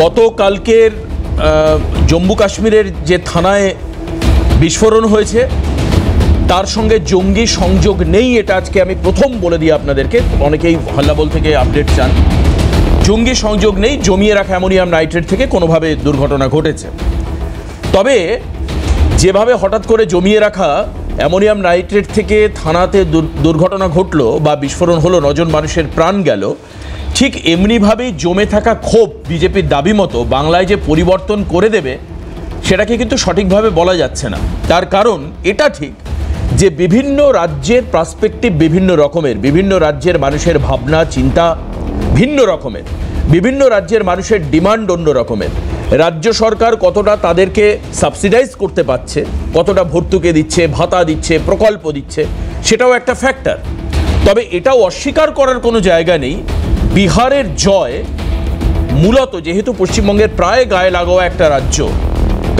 গতকালকের জম্মু কাশ্মীরের যে থানায় বিস্ফোরণ হয়েছে তার সঙ্গে জঙ্গি সংযোগ নেই, এটা আজকে আমি প্রথম বলে দিই আপনাদেরকে। অনেকেই হল্লাবল থেকে আপডেট চান। জঙ্গি সংযোগ নেই, জমিয়ে রাখা অ্যামোনিয়াম নাইট্রেট থেকে কোনোভাবে দুর্ঘটনা ঘটেছে। তবে যেভাবে হঠাৎ করে জমিয়ে রাখা অ্যামোনিয়াম নাইট্রেট থেকে থানাতে দুর্ঘটনা ঘটলো বা বিস্ফোরণ হলো, 9 জন মানুষের প্রাণ গেল, ঠিক এমনিভাবেই জমে থাকা ক্ষোভ বিজেপির দাবি মতো বাংলায় যে পরিবর্তন করে দেবে সেটাকে কিন্তু সঠিকভাবে বলা যাচ্ছে না। তার কারণ এটা ঠিক যে বিভিন্ন রাজ্যের পার্সপেক্টিভ বিভিন্ন রকমের, বিভিন্ন রাজ্যের মানুষের ভাবনা চিন্তা ভিন্ন রকমের, বিভিন্ন রাজ্যের মানুষের ডিমান্ড অন্য রকমের। রাজ্য সরকার কতটা তাদেরকে সাবসিডাইজ করতে পারছে, কতটা ভর্তুকি দিচ্ছে, ভাতা দিচ্ছে, প্রকল্প দিচ্ছে, সেটাও একটা ফ্যাক্টর। তবে এটাও অস্বীকার করার কোনো জায়গা নেই, বিহারের জয় মূলত যেহেতু পশ্চিমবঙ্গের প্রায় গায়ে লাগোয়া একটা রাজ্য,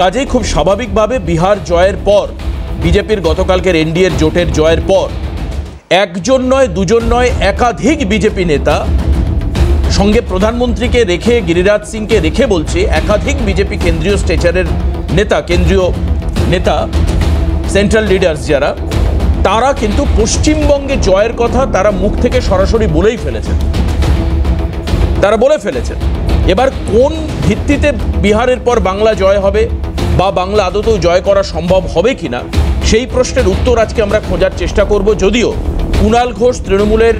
কাজেই খুব স্বাভাবিকভাবে বিহার জয়ের পর, বিজেপির গতকালকের এনডিএর জোটের জয়ের পর একজন নয়, দুজন নয়, একাধিক বিজেপি নেতা সঙ্গে প্রধানমন্ত্রীকে রেখে, গিরিরাজ সিংকে রেখে বলছে, একাধিক বিজেপি কেন্দ্রীয় স্টেচারের নেতা, কেন্দ্রীয় নেতা, সেন্ট্রাল লিডার্স যারা, তারা কিন্তু পশ্চিমবঙ্গে জয়ের কথা তারা মুখ থেকে সরাসরি বলেই ফেলেছেন। তারা বলে ফেলেছেন। এবার কোন ভিত্তিতে বিহারের পর বাংলা জয় হবে বা বাংলা আদতেও জয় করা সম্ভব হবে কিনা সেই প্রশ্নের উত্তর আজকে আমরা খোঁজার চেষ্টা করব। যদিও কুণাল ঘোষ তৃণমূলের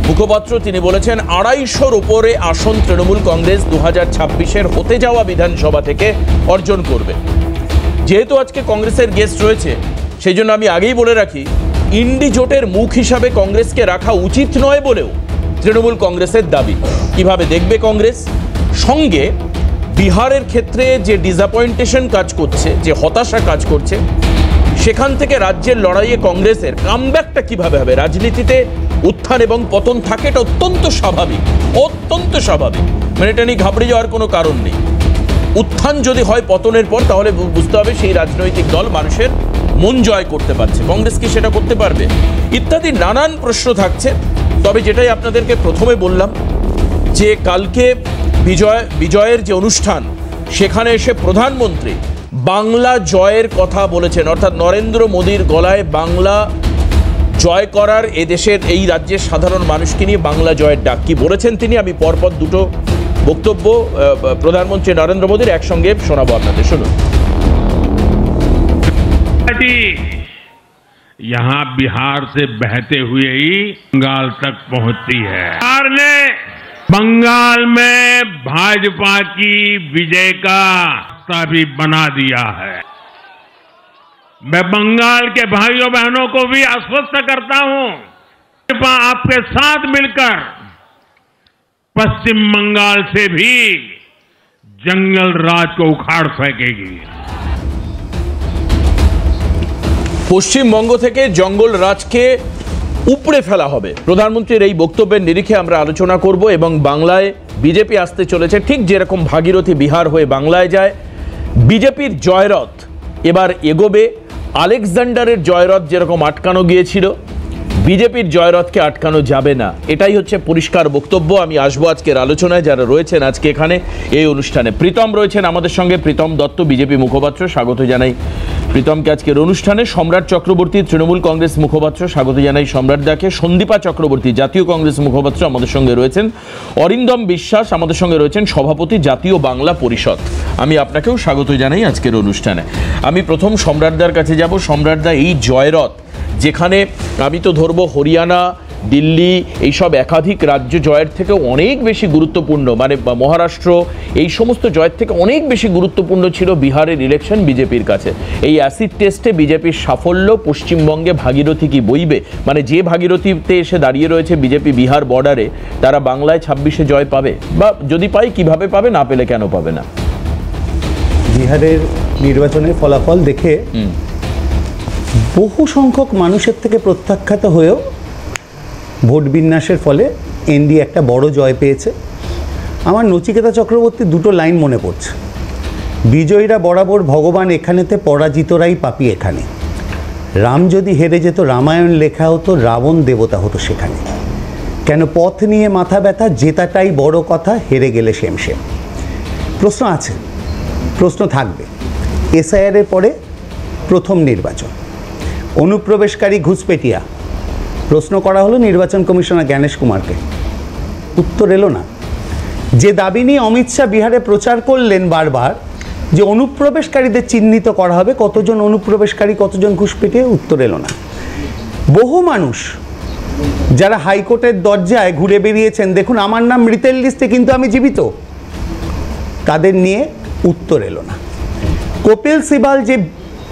মুখপাত্র, তিনি বলেছেন 250-র উপরে আসন তৃণমূল কংগ্রেস 2026-এর হতে যাওয়া বিধানসভা থেকে অর্জন করবে। যেহেতু আজকে কংগ্রেসের গেস্ট রয়েছে সেই জন্য আমি আগেই বলে রাখি, ইন্ডি জোটের মুখ হিসাবে কংগ্রেসকে রাখা উচিত নয় বলেও তৃণমূল কংগ্রেসের দাবি। কিভাবে দেখবে কংগ্রেস? সঙ্গে বিহারের ক্ষেত্রে যে ডিসঅ্যাপয়েন্টেশন কাজ করছে, যে হতাশা কাজ করছে, সেখান থেকে রাজ্যের লড়াইয়ে কংগ্রেসের কামব্যাকটা কিভাবে হবে? রাজনীতিতে উত্থান এবং পতন থাকে, এটা অত্যন্ত স্বাভাবিক, অত্যন্ত স্বাভাবিক, মানে এটা নিয়ে ঘাবড়ে যাওয়ার কোনো কারণ নেই। উত্থান যদি হয় পতনের পর, তাহলে বুঝতে হবে সেই রাজনৈতিক দল মানুষের মন জয় করতে পারছে। কংগ্রেস কি সেটা করতে পারবে? ইত্যাদি নানান প্রশ্ন থাকছে। তবে যেটাই আপনাদেরকে প্রথমে বললাম যে কালকে বিজয়ের যে অনুষ্ঠান, সেখানে এসে প্রধানমন্ত্রী বাংলা জয়ের কথা বলেছেন, অর্থাৎ নরেন্দ্র মোদীর গলায় বাংলা জয় করার, এদেশের এই রাজ্যের সাধারণ মানুষকে নিয়ে বাংলা জয়ের ডাক কি বলেছেন তিনি। আমি পরপর দুটো বক্তব্য প্রধানমন্ত্রী নরেন্দ্র মোদীর একসঙ্গে শোনাবো আপনাদের, শুনুন। यहाँ बिहार से बहते हुए ही बंगाल तक पहुंचती है। बिहार ने बंगाल में भाजपा की विजय का रास्ता भी बना दिया है। मैं बंगाल के भाइयों बहनों को भी आश्वस्त करता हूं, भाजपा आपके साथ मिलकर पश्चिम बंगाल से भी जंगल राज को उखाड़ फेंकेगी। পশ্চিমবঙ্গ থেকে জঙ্গল রাজকে উপড়ে ফেলা হবে। প্রধানমন্ত্রীর এই বক্তব্যের নিরিখে আমরা আলোচনা করব এবং বাংলায় বিজেপি আসতে চলেছে ঠিক যেরকম ভাগীরথী বিহার হয়ে বাংলায় যায়। বিজেপির জয়রথ এবার এগোবে। আলেকজান্ডারের জয়রথ যেরকম আটকানো গিয়েছিল, বিজেপির জয়রথকে আটকানো যাবে না, এটাই হচ্ছে পরিষ্কার বক্তব্য। আমি আসবো আজকের আলোচনায়, যারা রয়েছেন আজকে এখানে এই অনুষ্ঠানে। প্রীতম রয়েছেন আমাদের সঙ্গে, প্রীতম দত্ত বিজেপি মুখপাত্র, স্বাগত জানাই প্রীতমকে আজকের অনুষ্ঠানে। সম্রাট চক্রবর্তী তৃণমূল কংগ্রেস মুখপাত্র, স্বাগত জানাই সম্রাট দাকে। সন্দীপা চক্রবর্তী জাতীয় কংগ্রেস মুখপাত্র আমাদের সঙ্গে রয়েছেন। অরিন্দম বিশ্বাস আমাদের সঙ্গে রয়েছেন, সভাপতি জাতীয় বাংলা পরিষদ। আমি আপনাকেও স্বাগত জানাই আজকের অনুষ্ঠানে। আমি প্রথম সম্রাটদার কাছে যাব। সম্রাটদা, এই জয়রথ, যেখানে আমি তো ধরবো হরিয়ানা, দিল্লি, এইসব একাধিক রাজ্য জয়ের থেকে অনেক বেশি গুরুত্বপূর্ণ, মানে মহারাষ্ট্র, এই সমস্ত জয়ের থেকে অনেক বেশি গুরুত্বপূর্ণ ছিল বিহারের ইলেকশন বিজেপির কাছে। এই অ্যাসিড টেস্টে বিজেপির সাফল্য পশ্চিমবঙ্গে ভাগীরথী কি বইবে? মানে যে ভাগীরথীতে এসে দাঁড়িয়ে রয়েছে বিজেপি বিহার বর্ডারে, তারা বাংলায় 26-এ জয় পাবে? বা যদি পাই কিভাবে পাবে, না পেলে কেন পাবে না? বিহারের নির্বাচনের ফলাফল দেখে বহু সংখ্যক মানুষের থেকে প্রত্যাখ্যাত হয়েও ভোট বিন্যাসের ফলে এনডি একটা বড় জয় পেয়েছে। আমার নচিকেতা চক্রবর্তীর দুটো লাইন মনে পড়ছে, বিজয়ীরা বরাবর ভগবান এখানেতে, পরাজিতরাই পাপী এখানে। রাম যদি হেরে যেত রামায়ণ লেখা হতো, রাবণ দেবতা হতো সেখানে। কেন পথ নিয়ে মাথা ব্যথা, জেতাটাই বড় কথা, হেরে গেলে সেম সেম। প্রশ্ন আছে, প্রশ্ন থাকবে। এসআইআরের পরে প্রথম নির্বাচন, অনুপ্রবেশকারী ঘুষপেটিয়া, প্রশ্ন করা হলো নির্বাচন কমিশনার জ্ঞানেশ কুমারকে, উত্তর এলো না। যে দাবি নিয়ে অমিত শাহ বিহারে প্রচার করলেন বারবার যে অনুপ্রবেশকারীদের চিহ্নিত করা হবে, কতজন অনুপ্রবেশকারী কতজন ঘুষপেটিয়া, উত্তর এলো না। বহু মানুষ যারা হাইকোর্টের দরজায় ঘুরে বেরিয়েছেন, দেখুন আমার নাম মৃতের লিস্টে কিন্তু আমি জীবিত, তাদের নিয়ে উত্তর এলো না। কপিল সিবাল যে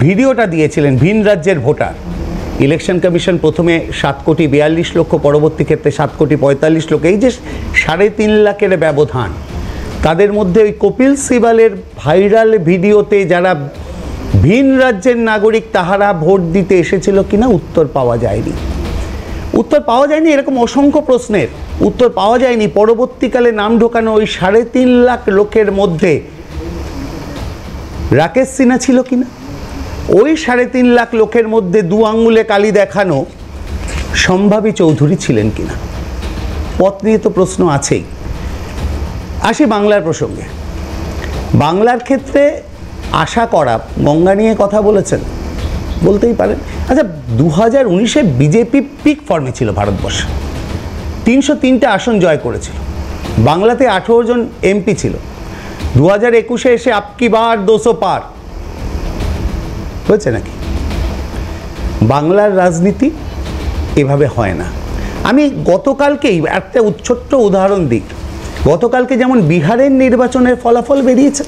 ভিডিওটা দিয়েছিলেন ভিন রাজ্যের ভোটার, ইলেকশন কমিশন প্রথমে 7,42,00,000, পরবর্তী ক্ষেত্রে 7,45,00,000, এই যে 3.5 লাখের ব্যবধান, তাদের মধ্যে ওই কপিল সিবালের ভাইরাল ভিডিওতে যারা ভিন রাজ্যের নাগরিক তাহারা ভোট দিতে এসেছিল কিনা উত্তর পাওয়া যায়নি। উত্তর পাওয়া যায়নি, এরকম অসংখ্য প্রশ্নের উত্তর পাওয়া যায়নি। পরবর্তীকালে নাম ঢোকানো ওই 3.5 লাখ লোকের মধ্যে রাকেশ সিনহা ছিল কিনা, ওই 3.5 লাখ লোকের মধ্যে 2 আঙ্গুলে কালি দেখানো সম্ভাবী চৌধুরী ছিলেন কিনা, পথ নিয়ে তো প্রশ্ন আছেই। আসি বাংলার প্রসঙ্গে। বাংলার ক্ষেত্রে আশা করা, গঙ্গা নিয়ে কথা বলেছেন, বলতেই পারেন। আচ্ছা, 2019-এ বিজেপি পিক ফর্মে ছিল ভারতবর্ষে, 303টা আসন জয় করেছিল, বাংলাতে 18 জন এমপি ছিল। 2021-এ এসে আপকি বার 200 পার হয়েছে নাকি? বাংলার রাজনীতি এভাবে হয় না। আমি গতকালকেই একটা ছোট্ট উদাহরণ দিই। গতকালকে যেমন বিহারের নির্বাচনের ফলাফল বেরিয়েছে,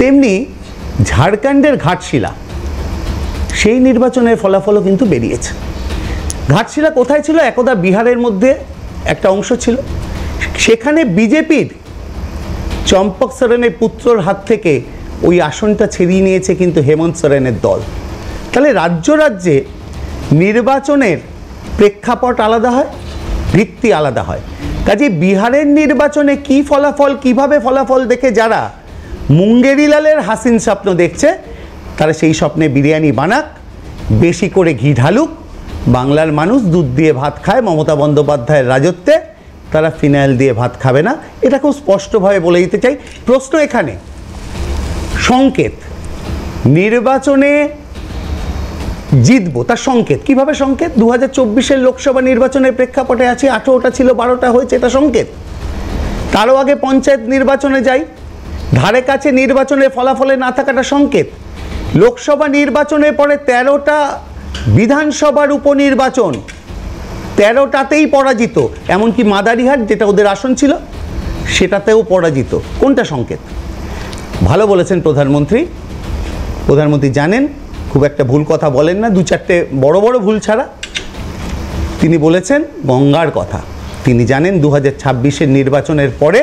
তেমনি ঝাড়খণ্ডের ঘাটশিলা সেই নির্বাচনের ফলাফলও কিন্তু বেরিয়েছে। ঘাটশিলা কোথায় ছিল? একদা বিহারের মধ্যে একটা অংশ ছিল, সেখানে বিজেপির চম্পক সোরেনের পুত্রর হাত থেকে ওই আসনটা ছিনিয়ে নিয়েছে কিন্তু হেমন্ত সোরেনের দল। তাহলে রাজ্য রাজ্যে নির্বাচনের প্রেক্ষাপট আলাদা হয়, ভিত্তি আলাদা হয়। কাজে বিহারের নির্বাচনে কি ফলাফল, কিভাবে ফলাফল দেখে যারা মুঙ্গেরিলালের হাসিন স্বপ্ন দেখছে, তারা সেই স্বপ্নে বিরিয়ানি বানাক, বেশি করে ঘি ঢালুক। বাংলার মানুষ দুধ দিয়ে ভাত খায় মমতা বন্দ্যোপাধ্যায়ের রাজত্বে, তারা ফিনাইল দিয়ে ভাত খাবে না, এটা খুব স্পষ্টভাবে বলে দিতে চাই। প্রশ্ন এখানে সংকেত, নির্বাচনে জিতবো তার সংকেত কিভাবে? সংকেত 2024-এর লোকসভা নির্বাচনের প্রেক্ষাপটে আছে, 18টা ছিল 12টা হয়েছে, এটা সংকেত। তারও আগে পঞ্চায়েত নির্বাচনে যাই, ধারে কাছে নির্বাচনের ফলাফলে না থাকাটা সংকেত। লোকসভা নির্বাচনের পরে 13টা বিধানসভার উপনির্বাচন, 13টাতেই পরাজিত, এমনকি মাদারিহাট যেটা ওদের আসন ছিল সেটাতেও পরাজিত, কোনটা সংকেত? ভালো বলেছেন প্রধানমন্ত্রী। প্রধানমন্ত্রী জানেন, খুব একটা ভুল কথা বলেন না, 2-4টে বড় বড় ভুল ছাড়া। তিনি বলেছেন গঙ্গার কথা। তিনি জানেন 2026-এর নির্বাচনের পরে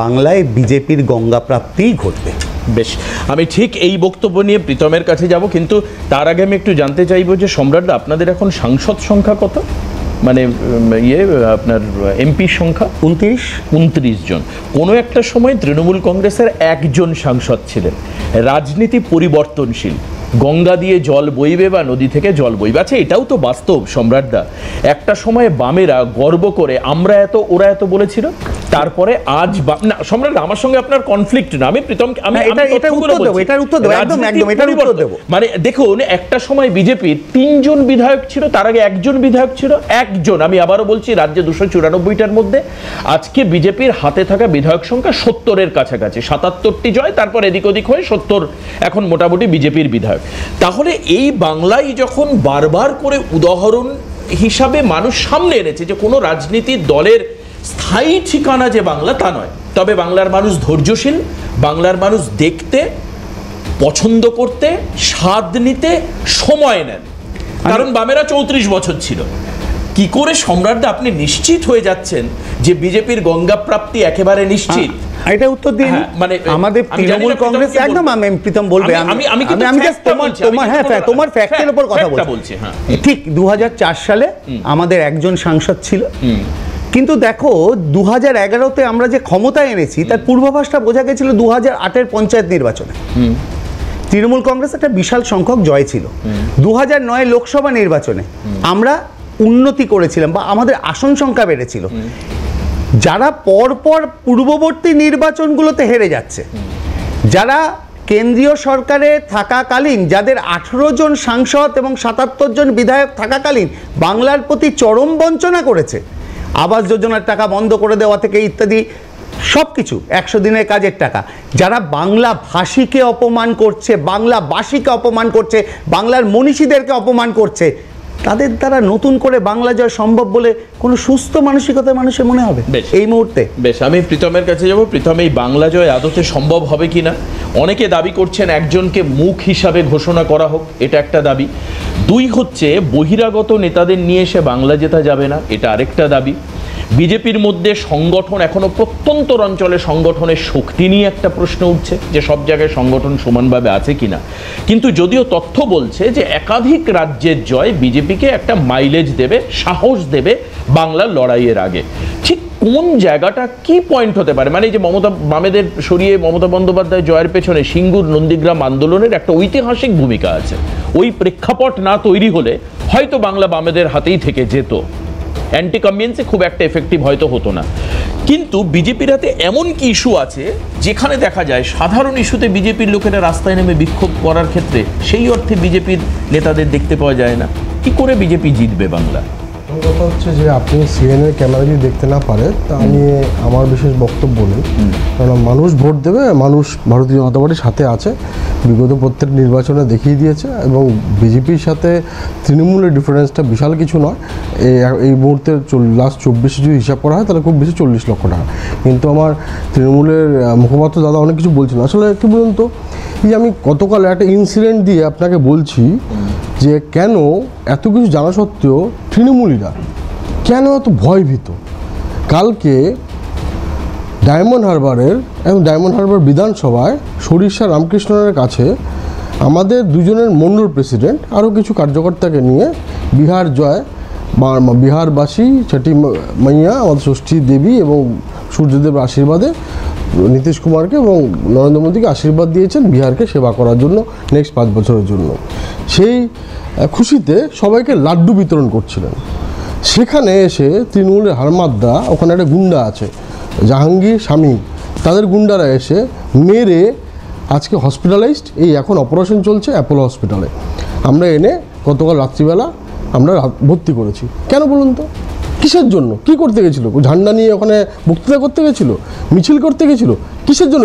বাংলায় বিজেপির গঙ্গা প্রাপ্তিই ঘটবে। বেশ, আমি ঠিক এই বক্তব্য নিয়ে প্রীতমের কাছে যাব, কিন্তু তার আগে আমি একটু জানতে চাইবো যে সম্রাটদা, আপনাদের এখন সাংসদ সংখ্যা কত? মানে আপনার এমপির সংখ্যা? 29 জন। কোনো একটা সময় তৃণমূল কংগ্রেসের একজন সাংসদ ছিলেন। রাজনীতি পরিবর্তনশীল, গঙ্গা দিয়ে জল বইবে বা নদী থেকে জল বইবে। আচ্ছা, এটাও তো বাস্তব সম্রাটদা, একটা সময় বামেরা গর্ব করে আমরা এত ওরা এত বলেছিল, তারপরে আজ না সম্রাট, আমার সঙ্গে আপনার কনফ্লিক্ট না, আমি প্রীতম মানে দেখুন, একটা সময় বিজেপির 3 জন বিধায়ক ছিল, তার আগে 1 জন বিধায়ক ছিল, 1 জন, আমি আবারও বলছি, রাজ্যে 294টার মধ্যে আজকে বিজেপির হাতে থাকা বিধায়ক সংখ্যা 70-এর কাছাকাছি, 77টি জয়, তারপর এদিক ওদিক হয়ে 70 এখন মোটামুটি বিজেপির বিধায়ক। তাহলে এই বাংলায় যখন বারবার করে উদাহরণ হিসাবে মানুষ সামনে এনেছে যে কোনো রাজনীতির দলের স্থায়ী ঠিকানা যে বাংলা, তা নয়, তবে বাংলার মানুষ ধৈর্যশীল, বাংলার মানুষ দেখতে পছন্দ করতে, স্বাদ নিতে সময় নেন, কারণ বামেরা 34 বছর ছিল। কি করে সম্রাটদা আপনি নিশ্চিত হয়ে যাচ্ছেন যে বিজেপির গঙ্গা প্রাপ্তি একেবারে নিশ্চিত? এটা উত্তর দিন। মানে আমাদের তৃণমূল কংগ্রেস একদম, আমি প্রীতম বলবে, আমি জাস্ট তোমার ফ্যাক্টের উপর কথা বলছি। ঠিক 2004 সালে আমাদের একজন সাংসদ ছিল, কিন্তু দেখো 2011-তে আমরা যে ক্ষমতা এনেছি তার পূর্বাভাসটা বোঝা গেছিল 2008-এর পঞ্চায়েত নির্বাচনে। তৃণমূল কংগ্রেস একটা বিশাল সংখ্যক জয় ছিল। 2009 লোকসভা নির্বাচনে আমরা উন্নতি করেছিলাম বা আমাদের আসন সংখ্যা বেড়েছিল। যারা পরপর পূর্ববর্তী নির্বাচনগুলোতে হেরে যাচ্ছে, যারা কেন্দ্রীয় সরকারে থাকাকালীন, যাদের 18 জন সাংসদ এবং 77 জন বিধায়ক থাকাকালীন বাংলার প্রতি চরম বঞ্চনা করেছে, আবাস যোজনার টাকা বন্ধ করে দেওয়া থেকে ইত্যাদি সব কিছু, 100 দিনের কাজের টাকা, যারা বাংলা ভাষীকে অপমান করছে, বাংলা ভাষীকে অপমান করছে, বাংলার মনীষীদেরকে অপমান করছে, তাদের দ্বারা নতুন করে বাংলা জয় সম্ভব বলে কোনো সুস্থ মানসিকতার মানুষের মনে হবে এই মুহূর্তে? বেশ, আমি প্রীতমের কাছে যাব। প্রীতম, এই বাংলা জয় আদতে সম্ভব হবে কিনা? অনেকে দাবি করছেন একজনকে মুখ হিসাবে ঘোষণা করা হোক, এটা একটা দাবি। 2 হচ্ছে বহিরাগত নেতাদের নিয়ে এসে বাংলা জেতা যাবে না, এটা আরেকটা দাবি। বিজেপির মধ্যে সংগঠন এখনো প্রত্যন্তর অঞ্চলে সংগঠনের শক্তি নিয়ে একটা প্রশ্ন উঠছে যে সব জায়গায় সংগঠন সমানভাবে আছে কিনা। কিন্তু যদিও তথ্য বলছে যে একাধিক রাজ্যের জয় বিজেপিকে একটা মাইলেজ দেবে, সাহস দেবে বাংলার লড়াইয়ের আগে। ঠিক কোন জায়গাটা কি পয়েন্ট হতে পারে? মানে এই যে বামেদের সরিয়ে মমতা বন্দ্যোপাধ্যায় জয়ের পেছনে সিঙ্গুর নন্দীগ্রাম আন্দোলনের একটা ঐতিহাসিক ভূমিকা আছে। ওই প্রেক্ষাপট না তৈরি হলে হয়তো বাংলা বামেদের হাতেই থেকে যেত, অ্যান্টি কনভেন্সে খুব একটা এফেক্টিভ হয়তো হতো না। কিন্তু বিজেপির হাতে এমন কি ইস্যু আছে যেখানে দেখা যায় সাধারণ ইস্যুতে বিজেপির লোকেরা রাস্তায় নেমে বিক্ষোভ করার ক্ষেত্রে সেই অর্থে বিজেপির নেতাদের দেখতে পাওয়া যায় না। কি করে বিজেপি জিতবে বাংলা? কথা হচ্ছে যে আপনি সিএনএর ক্যামেরা যদি দেখতে না পারে তা নিয়ে আমার বিশেষ বক্তব্য নেই, কারণ মানুষ ভোট দেবে, মানুষ ভারতীয় জনতা পার্টির সাথে আছে, বিগত প্রত্যেক নির্বাচনে দেখিয়ে দিয়েছে। এবং বিজেপির সাথে তৃণমূলের ডিফারেন্সটা বিশাল কিছু নয়। এই মুহূর্তে লাস্ট 24 যদি হিসাব করা হয় তাহলে খুব বেশি 40 লক্ষ টাকা। কিন্তু আমার তৃণমূলের মুখপাত্র দাদা অনেক কিছু বলছিল। আসলে কী বলুন তো, এই যে আমি গতকাল একটা ইনসিডেন্ট দিয়ে আপনাকে বলছি যে কেন এত কিছু জানা সত্ত্বেও তৃণমূলীরা কেন এত ভয়ভীত। কালকে ডায়মন্ড হারবার বিধানসভায় সরিষা রামকৃষ্ণনের কাছে আমাদের দুজনের মণ্ডল প্রেসিডেন্ট আরও কিছু কার্যকর্তাকে নিয়ে বিহার জয়, বিহারবাসী ছটি মাইয়া, আমাদের ষষ্ঠী দেবী এবং সূর্যদেবের আশীর্বাদে নীতিশ কুমারকে এবং নরেন্দ্র মোদীকে আশীর্বাদ দিয়েছেন বিহারকে সেবা করার জন্য নেক্সট 5 বছরের জন্য। সেই খুশিতে সবাইকে লাড্ডু বিতরণ করছিলেন। সেখানে এসে তৃণমূলের হারমাদা, ওখানে একটা গুন্ডা আছে জাহাঙ্গীর শামীম, তাদের গুন্ডারা এসে মেরে আজকে হসপিটালাইজড, এই এখন অপারেশন চলছে অ্যাপোলো হসপিটালে। আমরা এনে গতকাল রাত্রিবেলা আমরা ভর্তি করেছি। কেন বলুন তো? কিসের জন্য? কি করতে গেছিলো? ঝান্ডা নিয়ে ওখানে বক্তৃতা করতে গেছিলো, মিছিল করতে গেছিলো? কিসের জন্য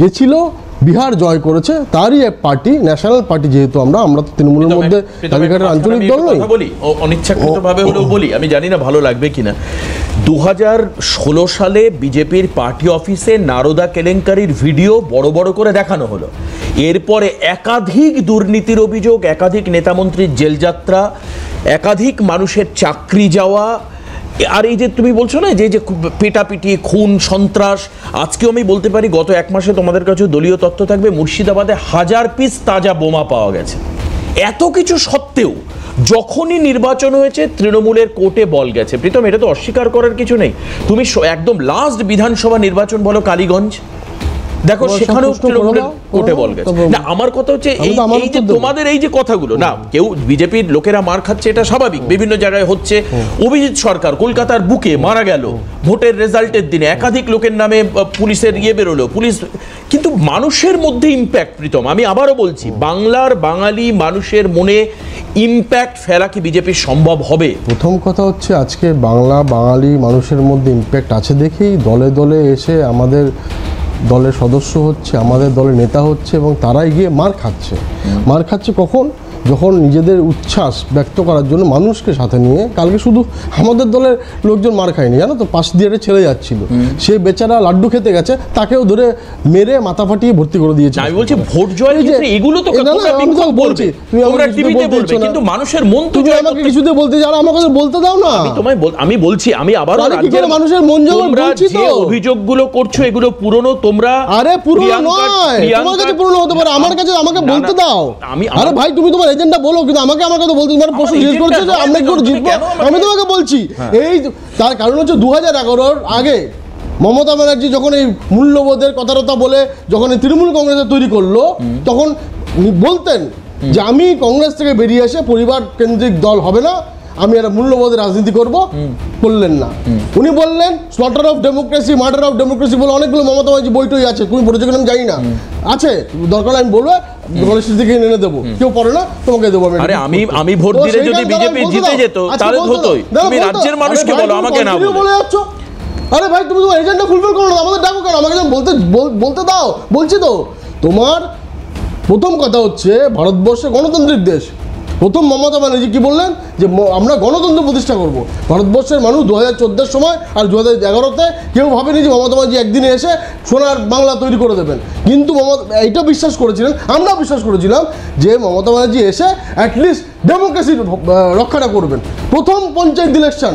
গেছিলো বিহার জয় করেছে তারই এক পার্টি, ন্যাশনাল পার্টি, যেহেতু আমরা তো তৃণমূলের মধ্যে তালিকাটার আঞ্চলিক দল নই। বলি অনিচ্ছাকৃতভাবে হলেও বলি, আমি জানি না ভালো লাগবে কিনা। 2016 সালে বিজেপির পার্টি অফিসে নারদা কেলেঙ্কারির ভিডিও বড় বড় করে দেখানো হলো। এরপরে একাধিক দুর্নীতির অভিযোগ, একাধিক নেতামন্ত্রীর জেলযাত্রা, একাধিক মানুষের চাকরি যাওয়া, আর এই যে তুমি বলছো না যে পেটাপিটি, খুন, সন্ত্রাস। আজকেও আমি বলতে পারি গত 1 মাসে তোমাদের কাছে দলীয় তথ্য থাকবে, মুর্শিদাবাদে 1000 পিস তাজা বোমা পাওয়া গেছে। এত কিছু সত্ত্বেও যখনই নির্বাচন হয়েছে তৃণমূলের কোর্টে বল গেছে। প্রীতম, এটা তো অস্বীকার করার কিছু নেই। তুমি একদম লাস্ট বিধানসভা নির্বাচন বলো কালীগঞ্জ, দেখো সেখানেও তৃণমূলের কোর্টে বল গেছে। না, আমার কথা হচ্ছে এই যে তোমাদের এই যে কথাগুলো, না কেউ বিজেপির লোকেরা মার খাচ্ছে, এটা স্বাভাবিক, বিভিন্ন জায়গায় হচ্ছে। অভিজিৎ সরকার কলকাতার বুকে মারা গেল ভোটের রেজাল্টের দিনে, একাধিক লোকের নামে পুলিশের বেরোলো, পুলিশ। কিন্তু মানুষের মধ্যে ইম্প্যাক্ট, প্রীতম আমি আবারও বলছি, বাংলার বাঙালি মানুষের মনে ইম্প্যাক্ট ফেলা কি বিজেপির সম্ভব হবে? প্রথম কথা হচ্ছে আজকে বাঙালি মানুষের মধ্যে ইম্প্যাক্ট আছে দেখেই দলে দলে এসে আমাদের দলের সদস্য হচ্ছে, আমাদের দলের নেতা হচ্ছে এবং তারাই গিয়ে মার খাচ্ছে। কখন? যখন নিজেদের উচ্ছ্বাস ব্যক্ত করার জন্য মানুষকে সাথে নিয়ে। কালকে শুধু আমাদের দলের লোকজন মার খায়নি, জানো তো, পাশ দিয়ে ছেড়ে যাচ্ছিল, সে বেচারা লাড্ডু খেতে গেছে, তাকেও ধরে মেরে মাথা ফাটিয়ে ভর্তি করে দিয়েছে। আমি বলছি ভোট জয় এগুলো তো বলছি, কিন্তু মানুষের মন তো আমাকে কিছুতে বলতে যাও, আমাকে বলতে দাও না। আমি বলছি, আমি আবার মানুষের মন বলছি তো, অভিযোগগুলো করছো এগুলো পুরনো, তোমরা আরে পুরনো নয়, তোমার কাছে পুরনো হতে পারে, আমার কাছে আমাকে বলতে দাও। আরে ভাই তুমি তোমার এজেন্ডা বলো, কিন্তু আমাকে আমার কথা বলতে তোমার প্রশ্ন জিজ্ঞেস করছো যে আমরা কি করে জিতবো। আমি তোমাকে বলছি এই তার কারণ হচ্ছে 2011-র আগে মমতা ব্যানার্জি যখন এই মূল্যবোধের কথাটা বলে যখন এই তৃণমূল কংগ্রেসের তৈরি করলো, তখন বলতেন যে আমি কংগ্রেস থেকে বেরিয়ে এসে পরিবার কেন্দ্রিক দল হবে না, আমি একটা মূল্যবোধের রাজনীতি করব, করলেন না। উনি বললেন slaughter of democracy, murder of democracy বলে অনেকগুলো মমতা ব্যানার্জি বইটই আছে, তুমি পড়েছো কিনা আমি জানি না, আছে দরকার আমি বলবো গণেশ থেকে এনে দেবো, কেউ পড়ে না তোমাকে দেবো। আরে আমি ভোট দিলে যদি বিজেপি জিতে যেত তাহলে হতোই, তুমি রাজ্যের মানুষকে বলো, আমাকে না বলে যাচ্ছ। আরে ভাই তুমি তোমার এজেন্ডা ফুলফিল করো না, আমাদের ডাকো কেন, আমাকে বলতে দাও, বলছি তো। তোমার প্রথম কথা হচ্ছে ভারতবর্ষে গণতান্ত্রিক দেশ, প্রথম মমতা ব্যানার্জি কি বললেন যে আমরা গণতন্ত্র প্রতিষ্ঠা করব। ভারতবর্ষের মানুষ 2014 সময় আর 2011-তে কেউ ভাবেনি যে মমতা ব্যানার্জি একদিনে এসে সোনার বাংলা তৈরি করে দেবেন, কিন্তু এইটা বিশ্বাস করেছিলেন, আমরা বিশ্বাস করেছিলাম যে মমতা ব্যানার্জি এসে অ্যাটলিস্ট ডেমোক্রেসির রক্ষাটা করবেন। প্রথম পঞ্চায়েত ইলেকশন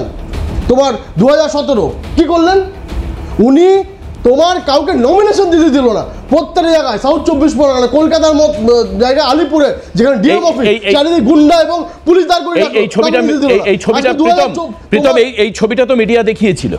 তোমার 2017 কি করলেন, উনি তোমার কাউকে নমিনেশন দিতে দিল না। প্রত্যেকটা জায়গায় সাউথ 24 পরগনা, কলকাতার জায়গায় আলিপুরে, যেখানে ডিএম অফিস চারিদিকে গুন্ডা এবং পুলিশ দাঁড় করে এই ছবিটা তো মিডিয়া দেখিয়েছিল,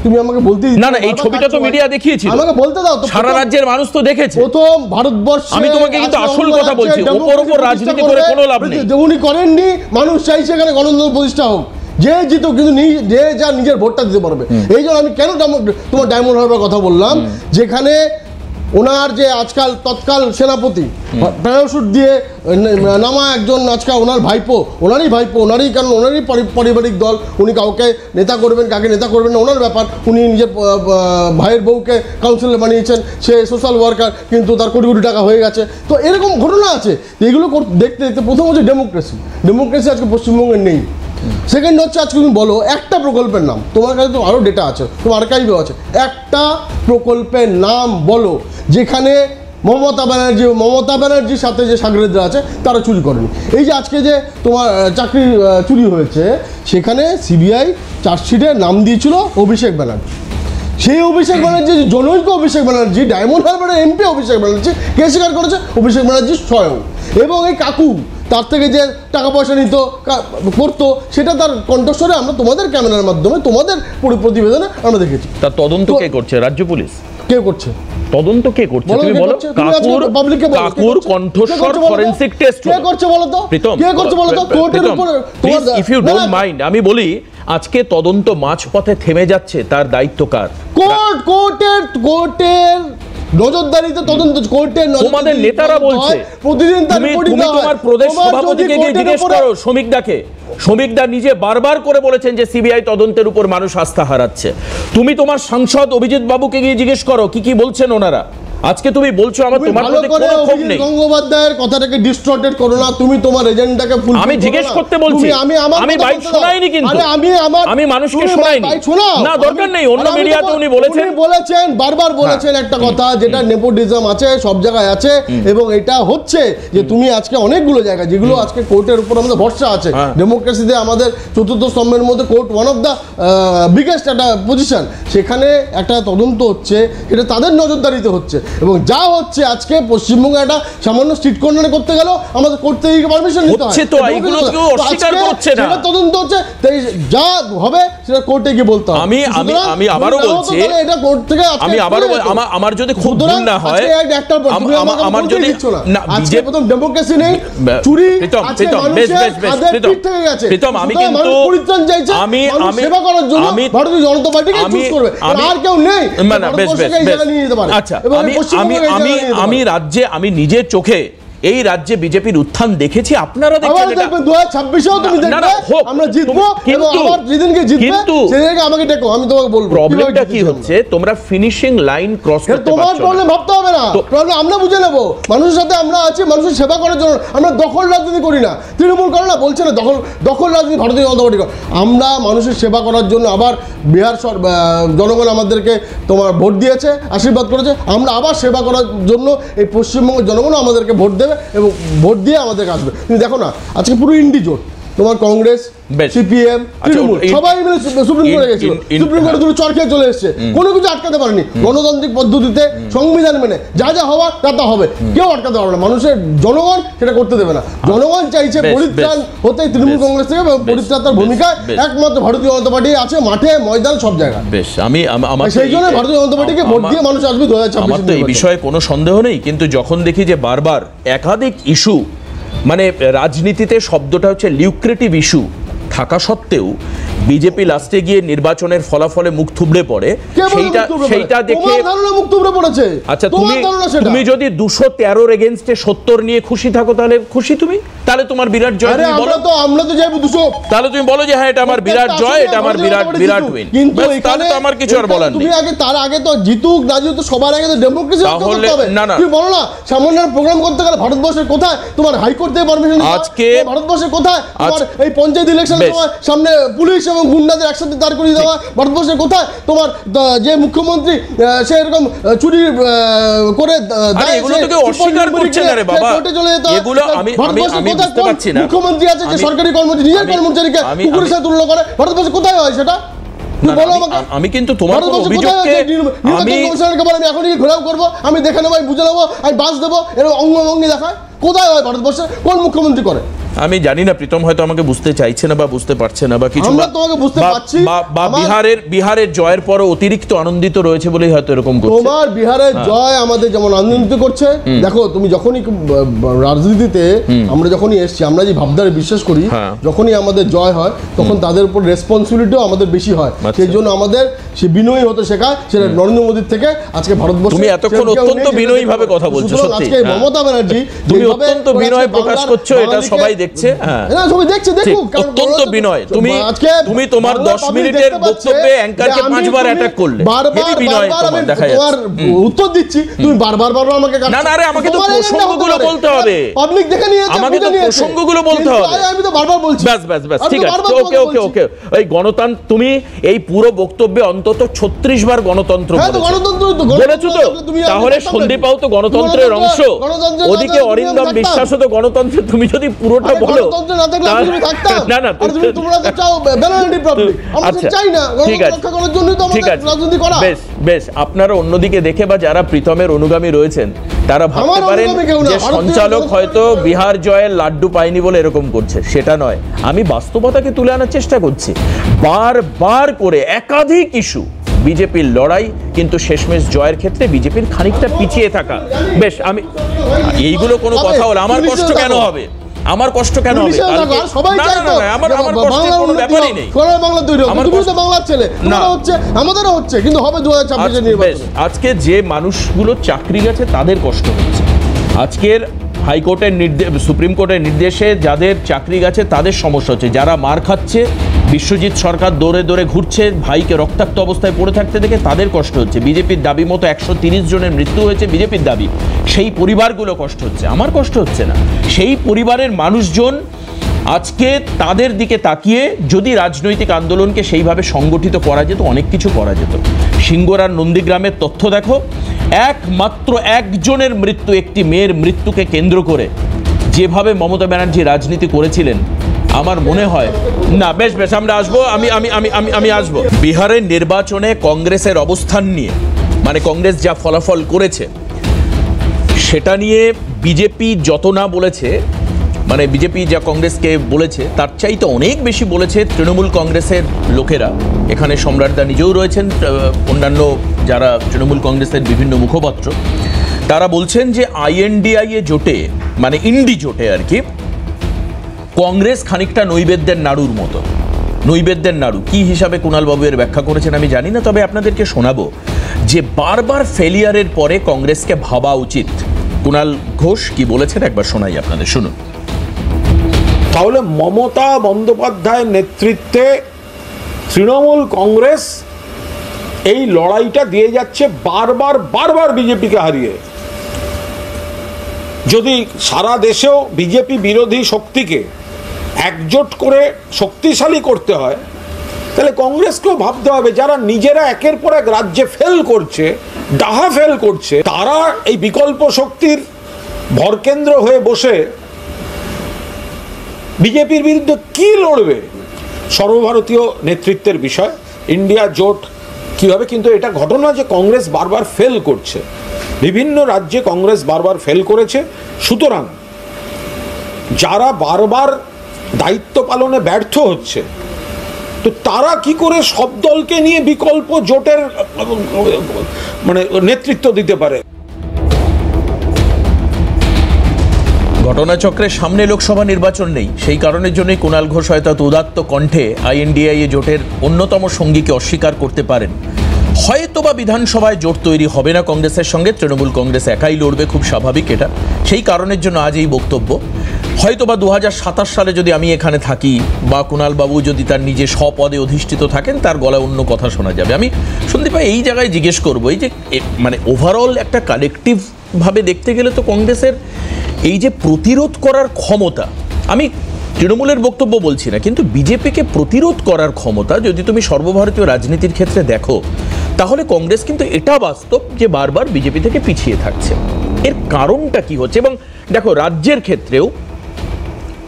তুমি আমাকে বলতে না এই ছবিটা তো মিডিয়া দেখিয়েছিল, আমাকে বলতে দাও তো। সারা রাজ্যের মানুষ তো দেখেছে। প্রথম ভারতবর্ষে আমি তোমাকে কিন্তু আসল কথা বলছি, উপর রাজনীতি করে কোনো লাভ নেই। উনি করেননি, মানুষ চাইছে এখানে গণতন্ত্র প্রতিষ্ঠা হোক, যে জিতুক, কিন্তু যে যা নিজের ভোটটা দিতে পারবে। এই জন্য আমি কেন তোমার ডায়মন্ড হারবার কথা বললাম, যেখানে ওনার যে আজকাল তৎকাল সেনাপতি প্যারাশুট দিয়ে নামা একজন আজকাল ওনার ভাইপো, ওনারই কারণ ওনারই পারিবারিক দল, উনি কাউকে নেতা করবেন কাকে নেতা করবেন না ওনার ব্যাপার। উনি নিজের ভাইয়ের বউকে কাউন্সিলর বানিয়েছেন, সে সোশ্যাল ওয়ার্কার, কিন্তু তার কোটি কোটি টাকা হয়ে গেছে। তো এরকম ঘটনা আছে, এগুলো দেখতে দেখতে প্রথম হচ্ছে ডেমোক্রেসি আজকে পশ্চিমবঙ্গে নেই। সেকেন্ড হচ্ছে আজকে তুমি বলো একটা প্রকল্পের নাম, তোমার কাছে তো আরও ডেটা আছে, তোমার আর্কাইভেও আছে, একটা প্রকল্পের নাম বলো যেখানে মমতা ব্যানার্জির সাথে যে সাগরেদরা আছে তারা চুরি করেনি। এই যে আজকে যে তোমার চাকরি চুরি হয়েছে, সেখানে সিবিআই চার্জশিটে নাম দিয়েছিল অভিষেক ব্যানার্জি। সেই অভিষেক ব্যানার্জি, জনৈক অভিষেক ব্যানার্জি, ডায়মন্ড হারবারের এমপি অভিষেক ব্যানার্জি, কে স্বীকার করেছে? অভিষেক ব্যানার্জি স্বয়ং। এবং এই কাকু তার থেকে যে টাকা পয়সা নিত করতো, সেটা তার কণ্ঠস্বরে আমরা তোমাদের ক্যামেরার মাধ্যমে, তোমাদের প্রতিবেদনে আমরা দেখেছি। তার তদন্ত কে করছে? রাজ্য পুলিশ। কে করছে তদন্ত? কে করছে তুমি বলো? কাকুর কণ্ঠস্বর ফরেনসিক টেস্ট কে করছে বলো তো? কে করছে বলো তো? কোর্টের উপরে, ইফ ইউ ডোন্ট মাইন্ড আমি বলি, আজকে তদন্ত মাঝপথে থেমে যাচ্ছে, তার দায়িত্ব কার? কোর্টের নজরদারিতে তদন্ত, কোর্টের নজরদারি। তোমাদের নেতারা বলছে প্রতিদিন তার রিপোর্ট দিতে হয়। তোমার প্রদেশ সভাপতিকে গিয়ে জিজ্ঞেস করো, শ্রমিক দা নিজে বারবার করে বলেছেন যে সিবিআই তদন্তের উপর মানুষ আস্থা হারাচ্ছে। তুমি তোমার সাংসদ অভিজিৎ বাবুকে গিয়ে জিজ্ঞেস করো কি বলছেন ওনারা। আজকে তুমি বলছো আমার তোমার প্রতি কোনো ক্ষোভ নেই। গঙ্গোপাধ্যায়ের কথাটাকে ডিস্টর্টেড করো না, তুমি তোমার এজেন্ডাকে ফুলফিল করো। আমি জিজ্ঞেস করতে বলছি, আমি বাইট শোনাইনি, কিন্তু আমি মানুষকে শোনাইনি না, দরকার নেই। অন্য মিডিয়াতে উনি বলেছেন, বারবার বলেছেন একটা কথা, যেটা নেপোটিজম আছে, সব জায়গায় আছে, এবং এটা হচ্ছে যে তুমি আজকে অনেকগুলো জায়গা যেগুলো আজকে কোর্টের উপর আমাদের ভরসা আছে, ডেমোক্রেসিতে আমাদের চতুর্থ স্তম্ভের মধ্যে court one of the biggest একটা পজিশন, সেখানে একটা তদন্ত হচ্ছে, এটা তাদের নজরদারিতে হচ্ছে। এবং যা হচ্ছে আজকে পশ্চিমবঙ্গে একটা সামান্য স্ট্রিট কর্নারে করতে গেল আমাদের করতে পারমিশন নিতে হয়, তো এগুলো কেউ অস্বীকার করছে না, সেটা তদন্ত হচ্ছে, যা হবে সেটা কোর্টে গিয়ে বলতে হবে। আমি আবারও বলছি, এটা কোর্ট থেকে আমি আবারও আমার যদি খুব ভুল না হয়, আমার যদি না আজকে প্রথম ডেমোক্রেসি নেই, চুরি আছে, প্রীতম আমি কিন্তু পরিত্রাণ চাইছে, আমি সেবা করার জন্য ভারতীয় জনতা পার্টিকে চুজ করবে, আর কেউ নেই নিয়ে নিতে পারে। আচ্ছা, আমি রাজ্যে, আমি নিজের চোখে এই রাজ্যে বিজেপির উত্থান দেখেছি, আপনারা দেখবেন 2026-এও তুমি দেখবে আমরা জিতবো, এবং আবার যেদিনকে জিতবে সেদিনকে আমাকে ডেকো, আমি তোমাকে বলবো। প্রবলেমটা কি হচ্ছে, তোমরা ফিনিশিং লাইন ক্রস করতে পারছো না। তোমার প্রবলেম ভাবতে হবে না, প্রবলেম আমরা বুঝে নেব। মানুষের সাথে আমরা আছি, মানুষের সেবা করার জন্য। আমরা দখল রাজনীতি করি না, তৃণমূল করে না, বলছে না দখল রাজনীতি ভারতীয় জনতা পার্টি করে। আমরা মানুষের সেবা করার জন্য, আবার বিহার জনগণ আমাদেরকে তোমার ভোট দিয়েছে, আশীর্বাদ করেছে, আমরা আবার সেবা করার জন্য এই পশ্চিমবঙ্গের জনগণও আমাদেরকে ভোট দেবে এবং ভোট দিয়ে আমাদেরকে আসবে। তুমি দেখো না আজকে পুরো ইন্ডি জোট, তোমার কংগ্রেস, সিপিএম, তৃণমূল সবাই মিলে সুপ্রিম কোর্টে গেছিল, সুপ্রিম কোর্টে দুটো চর খেয়ে চলে এসছে, কোনো কিছু আটকাতে পারেনি। গণতান্ত্রিক পদ্ধতিতে সংবিধান মেনে যা যা হওয়ার তা হবে, কেউ আটকাতে পারবে না। মানুষের জনগণ সেটা করতে দেবে না। জনগণ চাইছে পরিত্রাণ হতে তৃণমূল কংগ্রেস থেকে, পরিত্রাতার ভূমিকায় একমাত্র ভারতীয় জনতা পার্টি আছে, মাঠে ময়দান সব জায়গায়। বেশ, আমি সেই জন্য ভারতীয় জনতা পার্টিকে ভোট দিয়ে মানুষ আসবে 2026। এই বিষয়ে কোনো সন্দেহ নেই, কিন্তু যখন দেখি যে বারবার একাধিক ইস্যু, মানে রাজনীতিতে শব্দটা হচ্ছে লিউক্রেটিভ ইস্যু, থাকা সত্ত্বেও বিজেপি লাস্টে গিয়ে নির্বাচনের ফলাফলে মুখ থুবড়ে পড়ে, সেইটা দেখে আচ্ছা তুমি যদি 213 এগেইনস্টে 70 নিয়ে খুশি থাকো তাহলে খুশি তুমি, তাহলে তোমার বিরাট জয়। আমরা তো যাইবো 200, তাহলে তুমি বলো যে হ্যাঁ এটা আমার বিরাট জয়, এটা আমার বিরাট উইন, কিন্তু তাহলে তো আমার কিছু আর বলার নেই। তুমি আগে তার আগে তো জিতুক না জিতুক সবার আগে তো ডেমোক্রেসি করতে হবে। তুমি বলো না সামান্য প্রোগ্রাম করতে গেলে ভারতবর্ষের কোথায় তোমার হাইকোর্ট থেকে পারমিশন আজকে ভারতবর্ষের কোথায় তোমার এই পঞ্চায়েত ইলেকশনের সময় সামনে পুলিশ এবং গুন্ডাদের একসাথে দাঁড় করিয়ে দেওয়া, ভারতবর্ষের কোথায় তোমার যে মুখ্যমন্ত্রী সে এরকম চুরি করে এগুলো তো কেউ অস্বীকার করছে না রে বাবা, এগুলো আমি বুঝতে পারছি না। মুখ্যমন্ত্রী আছে যে সরকারি কর্মচারী নিজের কর্মচারীকে কুকুরের সাথে তুলনা করে, ভারতবর্ষে কোথায় হয় সেটা? আমি কিন্তু তোমার অভিযোগকে আমি এখনই ঘোরাও করবো, আমি দেখে নেবো, আমি বুঝে নেবো, আমি বাস দেবো, এরকম অঙ্গভঙ্গি দেখায় কোথায় হয় ভারতবর্ষে? কোন মুখ্যমন্ত্রী করে? আমি জানি না, প্রীতম হয়তো আমাকে বুঝতে চাইছে না বা বুঝতে পারছে না বা কিছু, আমরা তোমাকে বুঝতে পারছি, বা বিহারের জয়ের পর অতিরিক্ত আনন্দিত রয়েছে বলেই হয়তো এরকম করছে। তোমার বিহারের জয় আমাদের যেমন আনন্দিত করছে, দেখো তুমি যখনই রাজনীতিতে আমরা যখনই এসছি, আমরা যে ভাবধারে বিশ্বাস করি, যখনই আমাদের জয় হয় তখন তাদের উপর রেসপন্সিবিলিটিও আমাদের বেশি হয়, সেই জন্য আমাদের সে বিনয়ী হতে শেখায়। সেটা নরেন্দ্র মোদীর থেকে আজকে ভারতবর্ষ। তুমি এতক্ষণ অত্যন্ত বিনয়ী ভাবে কথা বলছো, সত্যি আজকে মমতা ব্যানার্জি তুমি অত্যন্ত বিনয় প্রকাশ করছো, এটা সবাই দেখছে। হ্যাঁ সবাই দেখছে, দেখুক, অত্যন্ত বিনয়। তুমি তোমার 10 মিনিটের বক্তব্যে অ্যাঙ্কারকে 5 বার অ্যাটাক করলে, হেভি বিনয় তোমার দেখা যাচ্ছে। উত্তর দিচ্ছি, তুমি বারবার আমাকে না আরে আমাকে তো প্রসঙ্গগুলো বলতে হবে, পাবলিক দেখে নিয়েছে, আমাকে তো প্রসঙ্গগুলো বলতে হবে। আমি তো বারবার বলছি, বাস ঠিক আছে, ওকে। এই গণতন্ত্র, তুমি এই পুরো বক্তব্যে অন্তত 36 বার গণতন্ত্র বলেছো তো, তাহলে সন্দীপাও তো গণতন্ত্রের অংশ, ওদিকে অরিন্দম বিশ্বাসও তো গণতন্ত্র। তুমি যদি পুরোটা বলো, না তোমরা তো চাও ব্যানারিটি প্রবলেম, আমরা চাই না, রক্ষা করার জন্য তো আমাদের রাজনীতি করা। বেশ আপনারা অন্যদিকে দেখে বা যারা প্রীতমের অনুগামী রয়েছেন তারা ভাবতে পারেন যে সঞ্চালক হয়তো বিহার জয়ের লাড্ডু পায়নি বলে এরকম করছে, সেটা নয়। আমি বাস্তবতাকে তুলে আনার চেষ্টা করছি। বারবার করে একাধিক ইস্যু, বিজেপির লড়াই, কিন্তু শেষমেশ জয়ের ক্ষেত্রে বিজেপির খানিকটা পিছিয়ে থাকা। বেশ আমি এইগুলো কোনো কথা হলো, আমার কষ্ট কেন হবে? আমার কষ্ট কেন হবে? আমার কষ্টের কোনো ব্যাপারই নেই। বাংলার ছেলে হচ্ছে, আমাদেরও হচ্ছে, কিন্তু হবে 2026 নির্বাচন। আজকে যে মানুষগুলো চাকরি গেছে তাদের কষ্ট হচ্ছে। আজকের হাইকোর্টের নির্দেশ, সুপ্রিম কোর্টের নির্দেশে যাদের চাকরি গেছে তাদের সমস্যা হচ্ছে। যারা মার খাচ্ছে, বিশ্বজিৎ সরকার দৌড়ে দৌড়ে ঘুরছে, ভাইকে রক্তাক্ত অবস্থায় পড়ে থাকতে দেখে তাদের কষ্ট হচ্ছে। বিজেপির দাবি মতো 130 জনের মৃত্যু হয়েছে, বিজেপির দাবি, সেই পরিবারগুলো কষ্ট হচ্ছে, আমার কষ্ট হচ্ছে না। সেই পরিবারের মানুষজন আজকে তাদের দিকে তাকিয়ে যদি রাজনৈতিক আন্দোলনকে সেইভাবে সংগঠিত করা যেত, অনেক কিছু করা যেত। সিঙ্গুরার নন্দীগ্রামের তথ্য দেখো, একমাত্র একজনের মৃত্যু, একটি মেয়ের মৃত্যুকে কেন্দ্র করে যেভাবে মমতা ব্যানার্জি রাজনীতি করেছিলেন, আমার মনে হয় না। বেশ আমরা আসবো, আমি আসবো। বিহারের নির্বাচনে কংগ্রেসের অবস্থান নিয়ে, মানে কংগ্রেস যা ফলাফল করেছে সেটা নিয়ে বিজেপি যত না বলেছে, মানে বিজেপি যা কংগ্রেসকে বলেছে তার চাইতে অনেক বেশি বলেছে তৃণমূল কংগ্রেসের লোকেরা। এখানে সম্রাটদা নিজেও রয়েছেন, অন্যান্য যারা তৃণমূল কংগ্রেসের বিভিন্ন মুখপাত্র, তারা বলছেন যে INDIA জোটে, মানে ইন্ডি জোটে আর কি, কংগ্রেস খানিকটা নৈবেদ্যের নাড়ুর মতো। নৈবেদ্যের নাড়ু কি হিসাবে কুণালবাবু এর ব্যাখ্যা করেছেন আমি জানি না, তবে আপনাদেরকে শোনাবো যে বারবার ফেলিয়ারের পরে কংগ্রেসকে ভাবা উচিত। কুণাল ঘোষ কি বলেছেন একবার শোনাই আপনাদের, শুনুন। তাহলে মমতা বন্দ্যোপাধ্যায়ের নেতৃত্বে তৃণমূল কংগ্রেস এই লড়াইটা দিয়ে যাচ্ছে বারবার বিজেপিকে হারিয়ে। যদি সারা দেশেও বিজেপি বিরোধী শক্তিকে একজোট করে শক্তিশালী করতে হয়, তাহলে কংগ্রেসকেও ভাবতে হবে, যারা নিজেরা একের পর এক রাজ্যে ফেল করছে, ডাহা ফেল করছে, তারা এই বিকল্প শক্তির ভরকেন্দ্র হয়ে বসে বিজেপির বিরুদ্ধে কি লড়বে? সর্বভারতীয় নেতৃত্বের বিষয়, ইন্ডিয়া জোট কীভাবে, কিন্তু এটা ঘটনা যে কংগ্রেস বারবার ফেল করছে, বিভিন্ন রাজ্যে কংগ্রেস বারবার ফেল করেছে। সুতরাং যারা বারবার দায়িত্ব পালনে ব্যর্থ হচ্ছে, তো তারা কি করে সব দলকে নিয়ে বিকল্প জোটের মানে নেতৃত্ব দিতে পারে? ঘটনাচক্রের সামনে লোকসভা নির্বাচন নেই, সেই কারণের জন্যই কুণাল ঘোষ হয়তো উদাত্ত কণ্ঠে INDIA জোটের অন্যতম সঙ্গীকে অস্বীকার করতে পারেন। হয়তোবা বিধানসভায় জোট তৈরি হবে না কংগ্রেসের সঙ্গে, তৃণমূল কংগ্রেস একাই লড়বে, খুব স্বাভাবিক এটা। সেই কারণের জন্য আজ এই বক্তব্য। হয়তোবা 2027 সালে যদি আমি এখানে থাকি বা কুণাল বাবু যদি তার নিজে স্বপদে অধিষ্ঠিত থাকেন, তার গলায় অন্য কথা শোনা যাবে। আমি সন্দীপ ভাই এই জায়গায় জিজ্ঞেস করবো, এই যে মানে ওভারঅল একটা কালেকটিভ ভাবে দেখতে গেলে তো কংগ্রেসের এই যে প্রতিরোধ করার ক্ষমতা, আমি তৃণমূলের বক্তব্য বলছি না, কিন্তু বিজেপিকে প্রতিরোধ করার ক্ষমতা যদি তুমি সর্বভারতীয় রাজনীতির ক্ষেত্রে দেখো, তাহলে কংগ্রেস কিন্তু এটা বাস্তব যে বারবার বিজেপি থেকে পিছিয়ে থাকছে। এর কারণটা কি হচ্ছে? এবং দেখো রাজ্যের ক্ষেত্রেও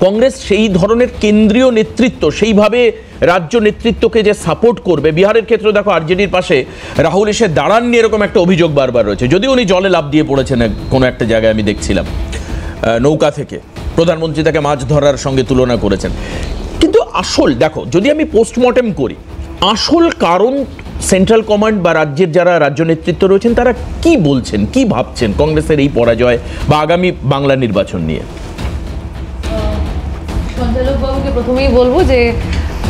কংগ্রেস সেই ধরনের কেন্দ্রীয় নেতৃত্ব সেইভাবে রাজ্য নেতৃত্বকে যে সাপোর্ট করবে, বিহারের ক্ষেত্রে দেখো আরজেডির পাশে রাহুল এসে দাঁড়াননি, এরকম একটা অভিযোগ বারবার রয়েছে। যদিও উনি জলে লাফ দিয়ে পড়েছেন কোনো একটা জায়গায়, আমি দেখছিলাম নৌকা থেকে, প্রধানমন্ত্রী তাকে মাছ ধরার সঙ্গে তুলনা করেছেন। কিন্তু আসল দেখো, যদি আমি পোস্টমর্টেম করি, আসল কারণ সেন্ট্রাল কমান্ড বা রাজ্যের যারা রাজ্য নেতৃত্ব রয়েছেন তারা কি বলছেন, কি ভাবছেন কংগ্রেসের এই পরাজয় বা আগামী বাংলা নির্বাচন নিয়ে? সঞ্চালক বাবুকে প্রথমেই বলবো যে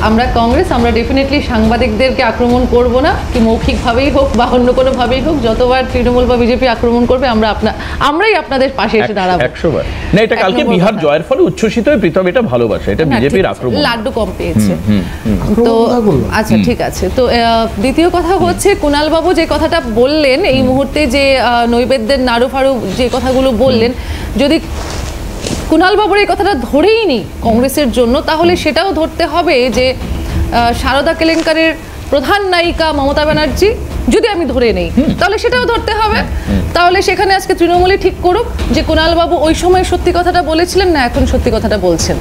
আমরা কংগ্রেস, আমরা ডেফিনেটলি সাংবাদিকদেরকে আক্রমণ করব না, কি মৌখিকভাবেই হোক বা অন্য কোনোভাবেই হোক। যতবার তৃণমূল বা বিজেপি আক্রমণ করবে আমরাই আপনাদের পাশে এসে দাঁড়াবো। 100 বার না, এটা কালকে বিহার জয়ের ফলে উচ্ছ্বসিত হয়ে প্রীতম এটা ভালোবাসে, এটা বিজেপির আক্রমণ, লাড্ডু কম পেয়েছে। তো আচ্ছা ঠিক আছে। তো দ্বিতীয় কথা হচ্ছে, কুণাল বাবু যে কথাটা বললেন এই মুহূর্তে, যে নৈবেদ্যের নাড়ু ফাড়ু যে কথাগুলো বললেন, যদি কুণাল বাবুর এই কথাটা ধরেই নি কংগ্রেসের জন্য, তাহলে সেটাও ধরতে হবে যে সারদা কেলেঙ্কারির প্রধান নায়িকা মমতা ব্যানার্জি যদি আমি ধরে নেই, তাহলে সেটাও ধরতে হবে। তাহলে সেখানে আজকে তৃণমূলই ঠিক করুক যে কুণাল বাবু ওই সময় সত্যি কথাটা বলেছিলেন না এখন সত্যি কথাটা বলছেন।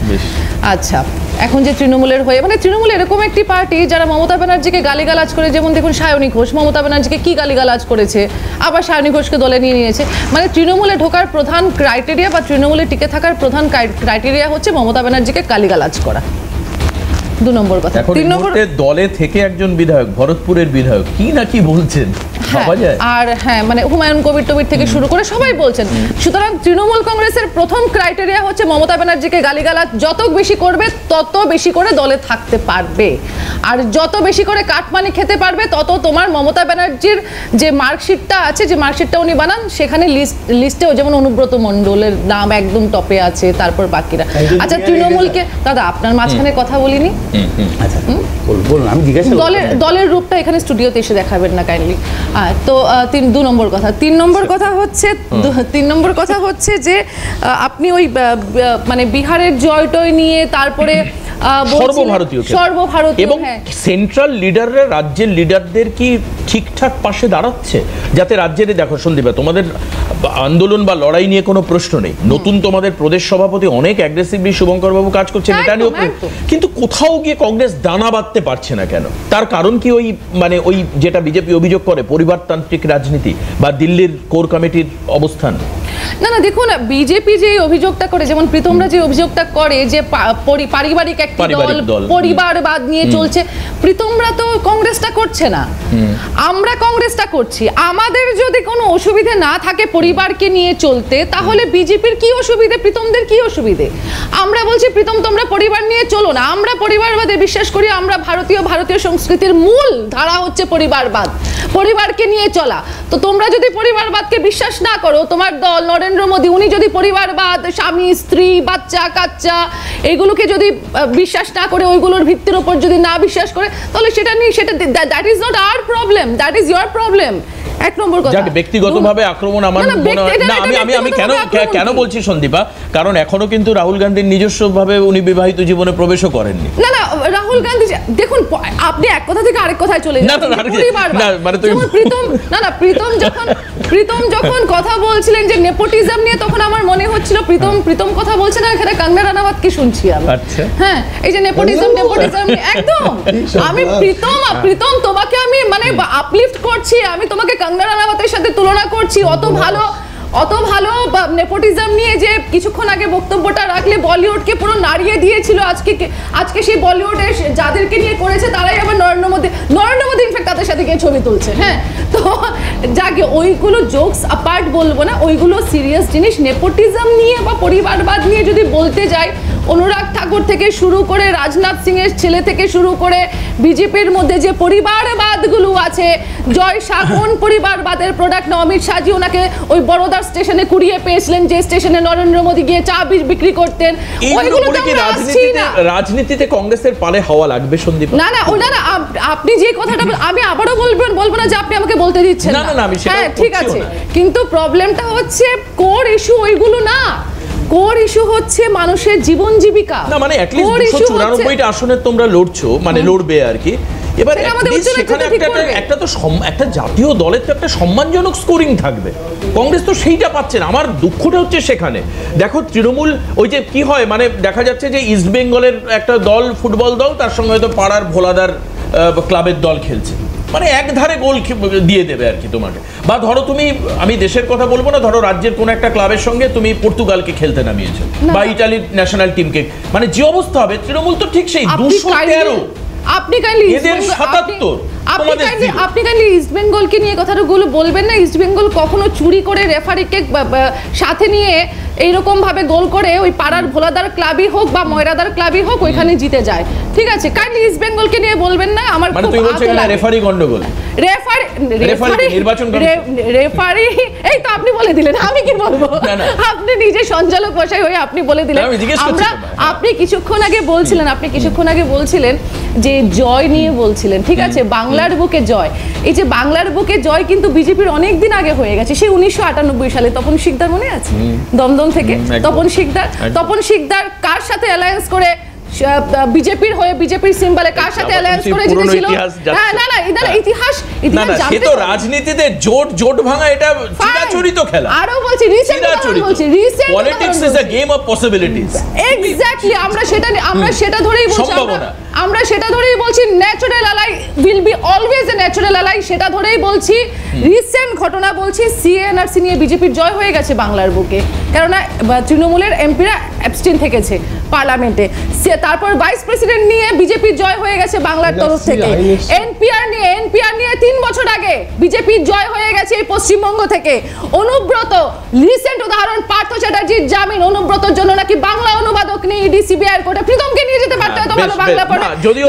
আচ্ছা, এখন যে তৃণমূলের হয়ে, মানে তৃণমূল এরকম একটি পার্টি যারা মমতা ব্যানার্জিকে গালিগালাজ করে, যেমন দেখুন সায়নী ঘোষ মমতা ব্যানার্জিকে কি গালিগালাজ করেছে, আবার সায়নী ঘোষকে দলে নিয়ে নিয়েছে। মানে তৃণমূলে ঢোকার প্রধান ক্রাইটেরিয়া বা তৃণমূলে টিকে থাকার প্রধান ক্রাইটেরিয়া হচ্ছে মমতা ব্যানার্জিকে গালিগালাজ করা। 2 নম্বর কথা। 3 নম্বর, দলে থেকে একজন বিধায়ক, ভরতপুরের বিধায়ক, কি না কি বলছেন ভাবা যায়। আর হ্যাঁ, মানে হুমায়ুন কবির থেকে শুরু করে সবাই বলছেন। সুতরাং তৃণমূল কংগ্রেসের প্রথম ক্রাইটেরিয়া হচ্ছে মমতা ব্যানার্জিকে গালিগালাজ যত বেশি করবে তত বেশি করে দলে থাকতে পারবে, আর যত বেশি করে কাটমানি খেতে পারবে তত তোমার মমতা ব্যানার্জির যে মার্কশিটটা আছে, যে মার্কশিটটা উনি বানান, সেখানে লিস্টেও যেমন অনুব্রত মণ্ডলের নাম একদম টপে আছে, তারপর বাকিরা। আচ্ছা, তৃণমূলকে দাদা আপনার মাঝখানে কথা বলিনি, আচ্ছা বলুন, আমি জিজ্ঞাসা দলের রূপটা এখানে স্টুডিওতে এসে দেখাবেন না কাইন্ডলি। তো 2 নম্বর কথা। 3 নম্বর কথা হচ্ছে যে আপনি ওই মানে বিহারের জয়টয় নিয়ে তারপরে সর্বভারতীয় এবং সেন্ট্রাল লিডাররা রাজ্যের লিডারদের কি ঠিকঠাক পাশে দাঁড়াচ্ছে, যাতে রাজ্যের, দেখো সন্দীপা, তোমাদের আন্দোলন বা লড়াই নিয়ে কোনো প্রশ্ন নেই, নতুন তোমাদের প্রদেশ সভাপতি অনেক অ্যাগ্রেসিভলি শুভঙ্কর বাবু কাজ করছেন, এটা নিয়েও, কিন্তু কোথাও গিয়ে কংগ্রেস দানা বাঁধতে পারছে না কেন? তার কারণ কি ওই মানে ওই যেটা বিজেপি অভিযোগ করে পরিবারতান্ত্রিক রাজনীতি বা দিল্লির কোর কমিটির অবস্থান? না দেখুন, বিজেপি যে অভিযোগটা করে, যেমন প্রীতমরা যে অভিযোগটা করে যে পারিবারিক একটি দল, পরিবারবাদ নিয়ে চলছে, প্রীতমরা তো কংগ্রেসটা করছে না, আমরা কংগ্রেসটা করছি। আমাদের যদি কোনো অসুবিধে না থাকে পরিবারকে নিয়ে চলতে, তাহলে বিজেপির কি অসুবিধে, প্রীতমদের কি অসুবিধে? আমরা বলছি প্রীতম তোমরা পরিবার নিয়ে চলো না, আমরা পরিবারবাদে বিশ্বাস করি, আমরা ভারতীয় সংস্কৃতির মূল ধারা হচ্ছে পরিবারবাদ, পরিবারকে নিয়ে চলা। তো তোমরা যদি পরিবারবাদকে বিশ্বাস না করো, তোমার দল নরেন্দ্র মোদী উনি যদি পরিবারবাদ, স্বামী স্ত্রী বাচ্চা কাচ্চা এগুলোকে যদি বিশ্বাস না করে, ওইগুলোর ভিত্তির উপর যদি না বিশ্বাস করে, তাহলে সেটা নিয়ে that is not our problem, that is your problem. 1 নম্বর কথা, ব্যক্তিগতভাবে আক্রমণ আমার মনে হয় না। আমি কেন বলছি সন্দীপা, কারণ এখনো কিন্তু রাহুল গান্ধীর নিজস্বভাবে উনি বিবাহিত জীবনে প্রবেশও করেননি। না রাহুল গান্ধী, দেখুন আপনি এক কথা থেকে আরেক কথায় চলে যাচ্ছেন। প্রীতম যখন কথা বলছিলেন যে নেপোটিজম নিয়ে, তখন আমার মনে হচ্ছিল প্রীতম কথা বলছে না, এখানে কঙ্গনা রানাওয়াতকে শুনছি আমি। হ্যাঁ, এই যে নেপোটিজম একদম, আমি প্রীতম তোমাকে আমি মানে আপলিফট করছি, আমি তোমাকে কঙ্গনা রানাওয়াতের সাথে তুলনা করছি, অত ভালো নেপোটিজম নিয়ে যে কিছুক্ষণ আগে বক্তব্যটা রাখলে বলিউডকে পুরো নাড়িয়ে দিয়েছিল, আজকে সেই বলিউডের যাদেরকে নিয়ে করেছে তারাই আবার নরেন্দ্র মোদী ইনফ্যাক্ট তাদের সাথে গিয়ে ছবি তুলছে। হ্যাঁ, তো যাকে ওইগুলো জোকস অ্যাপার্ট বলবো না, ওইগুলো সিরিয়াস জিনিস। নেপোটিজম নিয়ে বা পরিবারবাদ নিয়ে যদি বলতে যাই, অনুরাগ ঠাকুর থেকে শুরু করে রাজনাথ সিং এর ছেলে থেকে শুরু করে বিজেপির মধ্যে যে পরিবারবাদগুলো আছে, জয় শাহ কোন পরিবারবাদের প্রোডাক্ট না? অমিত শাহজি ওনাকে ওই বড়োদার স্টেশনে কুড়িয়ে পেয়েছিলেন, যে স্টেশনে নরেন্দ্র মোদী গিয়ে চা বিক্রি করতেন। রাজনীতিতে কংগ্রেসের পালে হাওয়া লাগবে সন্দীপ? না না, ওটা না, আপনি যে কথাটা আমি আবারও বলবো না যে আপনি আমাকে বলতে দিচ্ছেন না। হ্যাঁ ঠিক আছে, কিন্তু প্রবলেমটা হচ্ছে কোর ইস্যু ওইগুলো না, কোর ইস্যু হচ্ছে মানুষের জীবন জীবিকা। না মানে অ্যাটলিস্ট 294টা আসনে তোমরা লড়ছো, মানে লড়বে আর কি। এবার সেখানে একটা জাতীয় দলের তো একটা সম্মানজনক স্কোরিং থাকবে, কংগ্রেস তো সেইটা পাচ্ছে না। আমার দুঃখটা হচ্ছে সেখানে। দেখো তৃণমূল ওই যে কি হয়, মানে দেখা যাচ্ছে যে ইস্ট বেঙ্গলের একটা দল, ফুটবল দল, তার সঙ্গে হয়তো পাড়ার ভোলাদার ক্লাবের দল খেলছে, মানে এক ধারে গোল দিয়ে দেবে আর কি তোমাকে। বা ধরো তুমি, আমি দেশের কথা বলবো না, ধরো রাজ্যের কোন একটা ক্লাবের সঙ্গে তুমি পর্তুগালকে খেলতে নামিয়েছো বা ইটালির ন্যাশনাল টিমকে, মানে যে অবস্থা হবে, তৃণমূল তো ঠিক সেই 213, আপনি কাইন্ডলি এদের 77, আপনি কাইন্ডলি ইস্ট বেঙ্গলকে নিয়ে কথাগুলো বলবেন না। ইস্ট বেঙ্গল কখনো চুরি করে রেফারিকে সাথে নিয়ে এইরকম ভাবে গোল করে ওই পাড়ার ভোলাদার ক্লাবই হোক বা ময়রাদার ক্লাবই হোক ওইখানে জিতে যায়, ঠিক আছে? কাইন্ডলি ইস্ট বেঙ্গলকে নিয়ে বলবেন না। আমার মানে তুই বলছিস না রেফারি গন্ডগোল? রেফারি এই তো আপনি বলে দিলেন, আমি কি বলবো? আপনি নিজে সঞ্চালক বসাই হয়ে আপনি বলে দিলেন। আপনি কিছুক্ষণ আগে বলছিলেন যে জয় নিয়ে বলছিলেন, ঠিক আছে? বাংলার বুকে জয়, এই যে বাংলার বুকে জয় কিন্তু বিজেপির অনেক দিন আগে হয়ে গেছে, সেই 1998 সালে। তপন শিকদার মনে আছে? দমদম থেকে তপন শিকদার কার সাথে অ্যালায়েন্স করে বিজেপির হয়ে, বিজেপির সিম্বলে কার সাথে অ্যালায়েন্স করে জিতেছিল? না না, ইতিহাস জানতে তো রাজনীতিতে জোট ভাঙা এটা চিরাচরিত খেলা। আরো বলছি recent politics is a game of পসিবিলিটিজ। Exactly, আমরা সেটা ধরেই বলছি natural ally will be always a natural ally, সেটা ধরেই বলছি। রিসেন্ট ঘটনা বলছি, সিএনআরসি নিয়ে বিজেপির জয় হয়ে গেছে বাংলার বুকে, কেননা তৃণমূলের এমপিরা অ্যাবস্টেন থেকেছে পার্লামেন্টে। তারপর ভাইস প্রেসিডেন্ট নিয়ে বিজেপির জয় হয়ে গেছে বাংলার তরফ থেকে। এনপিআর নিয়ে 3 বছর আগে বিজেপির জয় হয়ে গেছে এই পশ্চিমবঙ্গ থেকে। অনুব্রত, রিসেন্ট উদাহরণ, পার্থ চ্যাটার্জির জামিন, অনুব্রতর জন্য নাকি বাংলা অনুবাদক নেই ইডি সিবিআই কোর্টে, প্রীতমকে নিয়ে যেতে পারতো এত ভালো বাংলা পড়ে। যদিও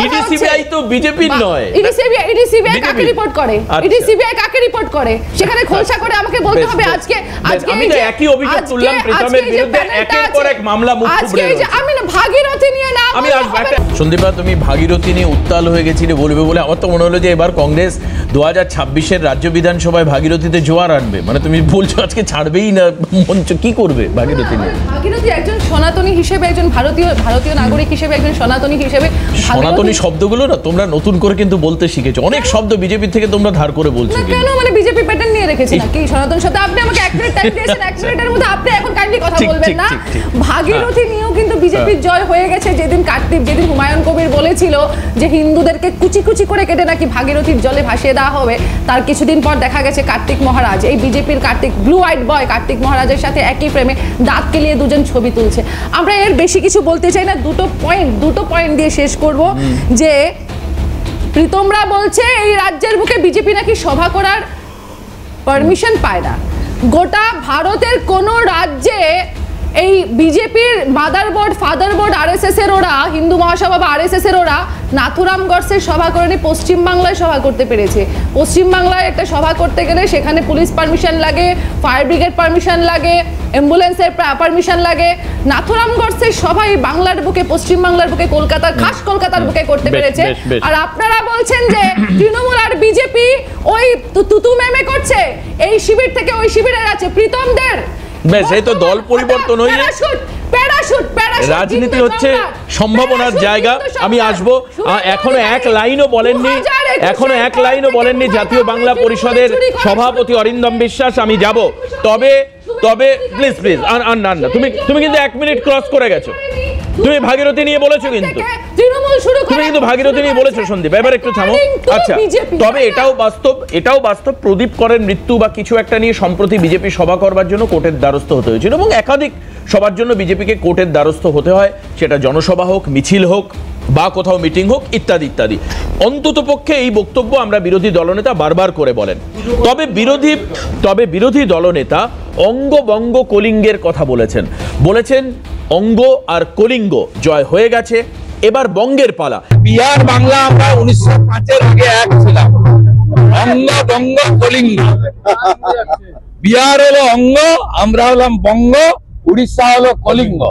ইডি সিবিআই তো বিজেপির নয়, ইডি সিবিআই কাকে রিপোর্ট করে? ইডি সিবিআই কাকে রিপোর্ট করে? সেখানে খোলসা করে আমাকে বলতে হবে। আজকে আমি তো একই অভিযোগ তুললাম প্রীতমের বিরুদ্ধে, একের পর এক মামলা মুখ থুবড়ে রয়েছে। আমি না ভাগীরথী নিয়ে না, আমি সন্দীপা তুমি ভাগীরথী নিয়ে উত্তাল হয়ে গেছিলে বলবে বলে আমার তো মনে হলো যে এবার কংগ্রেস 2026-এর রাজ্য বিধানসভায় ভাগীরথীতে জোয়ার আনবে। মানে তুমি বলছো আজকে ছাড়বেই না মঞ্চ, কি করবে ভাগীরথী নিয়ে? ভাগীরথী একজন সনাতনী হিসেবে, একজন ভারতীয় নাগরিক হিসেবে, একজন সনাতনী হিসেবে, সনাতনী শব্দগুলো না তোমরা নতুন করে কিন্তু বলতে শিখেছো। অনেক শব্দ বিজেপি থেকে তোমরা ধার করে বলছো। কেন? মানে বিজেপি প্যাটার্ন নিয়ে রেখেছে নাকি সনাতন শব্দ? আপনি আমাকে 1 মিনিট টাইম দিয়েছেন, 1 মিনিটের মধ্যে আপনি এখন কাইন্ডলি কথা বলবেন না। ভাগীরথী নিয়েও কিন্তু বিজেপির জয় হয়ে গেছে। যেদিন হুমায়ুন কবির বলেছিল যে হিন্দুদেরকে কুচি কুচি করে কেটে নাকি ভাগীরথীর জলে ভাসিয়ে দেওয়া হবে, তার কিছুদিন পর দেখা গেছে কার্তিক মহারাজ, এই বিজেপির কার্তিক, ব্লু আইড বয় কার্তিক মহারাজের সাথে একই প্রেমে দাঁত কেলিয়ে দুজন ছবি তুলছে। আমরা এর বেশি কিছু বলতে চাই না, দুটো পয়েন্ট দিয়ে শেষ করব। যে প্রীতমরা বলছে এই রাজ্যের বুকে বিজেপি নাকি সভা করার পারমিশন পায় না। গোটা ভারতের কোন রাজ্যে এই বিজেপির মাদারবোর্ড, ফাদারবোর্ড, আরএসএস এর ওরা, হিন্দু মহাসভা বা আরএসএস এর ওরা নাথুরাম গডসের সভা করেনি, পশ্চিমবাংলায় সভা করতে পেরেছে। পশ্চিমবাংলায় একটা সভা করতে গেলে সেখানে পুলিশ পারমিশন লাগে, ফায়ার ব্রিগেড পারমিশন লাগে, অ্যাম্বুলেন্সের পারমিশন লাগে। নাথুরাম গডসের সভা এই বাংলার বুকে, পশ্চিমবাংলার বুকে, কলকাতার, খাস কলকাতার বুকে করতে পেরেছে। আর আপনারা বলছেন যে তৃণমূল আর বিজেপি ওই তুতু মেমে করছে, এই শিবির থেকে ওই শিবিরে যাচ্ছে। প্রীতমদের বেশ, এই তো দল পরিবর্তন হয়ে রাজনীতি হচ্ছে সম্ভাবনার জায়গা। আমি আসবো। এখনো এক লাইনও বলেননি জাতীয় বাংলা পরিষদের সভাপতি অরিন্দম বিশ্বাস। আমি যাব, তবে তবে প্লিজ প্লিজ না তুমি কিন্তু 1 মিনিট ক্রস করে গেছো। তুমি ভাগীরথী নিয়ে বলেছো, কিন্তু তুমি কিন্তু ভাগীরথী নিয়ে বলেছো সন্দীপ, এবার একটু থামো। আচ্ছা, তবে এটাও বাস্তব প্রদীপ করের মৃত্যু বা কিছু একটা নিয়ে সম্প্রতি বিজেপি সভা করবার জন্য কোর্টের দ্বারস্থ হতে হয়েছিল, এবং একাধিক সবার জন্য বিজেপিকে কোর্টের দ্বারস্থ হতে হয়, সেটা জনসভা হোক, মিছিল হোক বা কোথাও মিটিং হোক, ইত্যাদি ইত্যাদি। অন্ততপক্ষে এই বক্তব্য আমরা বিরোধী দলনেতা বারবার করে বলেন। তবে বিরোধী দলনেতা অঙ্গ বঙ্গ কলিঙ্গের কথা বলেছেন অঙ্গ আর কলিঙ্গ জয় হয়ে গেছে, এবার বঙ্গের পালা। বিহার বাংলা আমরা 1905-এর আগে এক ছিলাম, অঙ্গ বঙ্গ কলিঙ্গ। বিহার হলো অঙ্গ, আমরা হলাম বঙ্গ, উড়িষ্যা হলো কলিঙ্গ।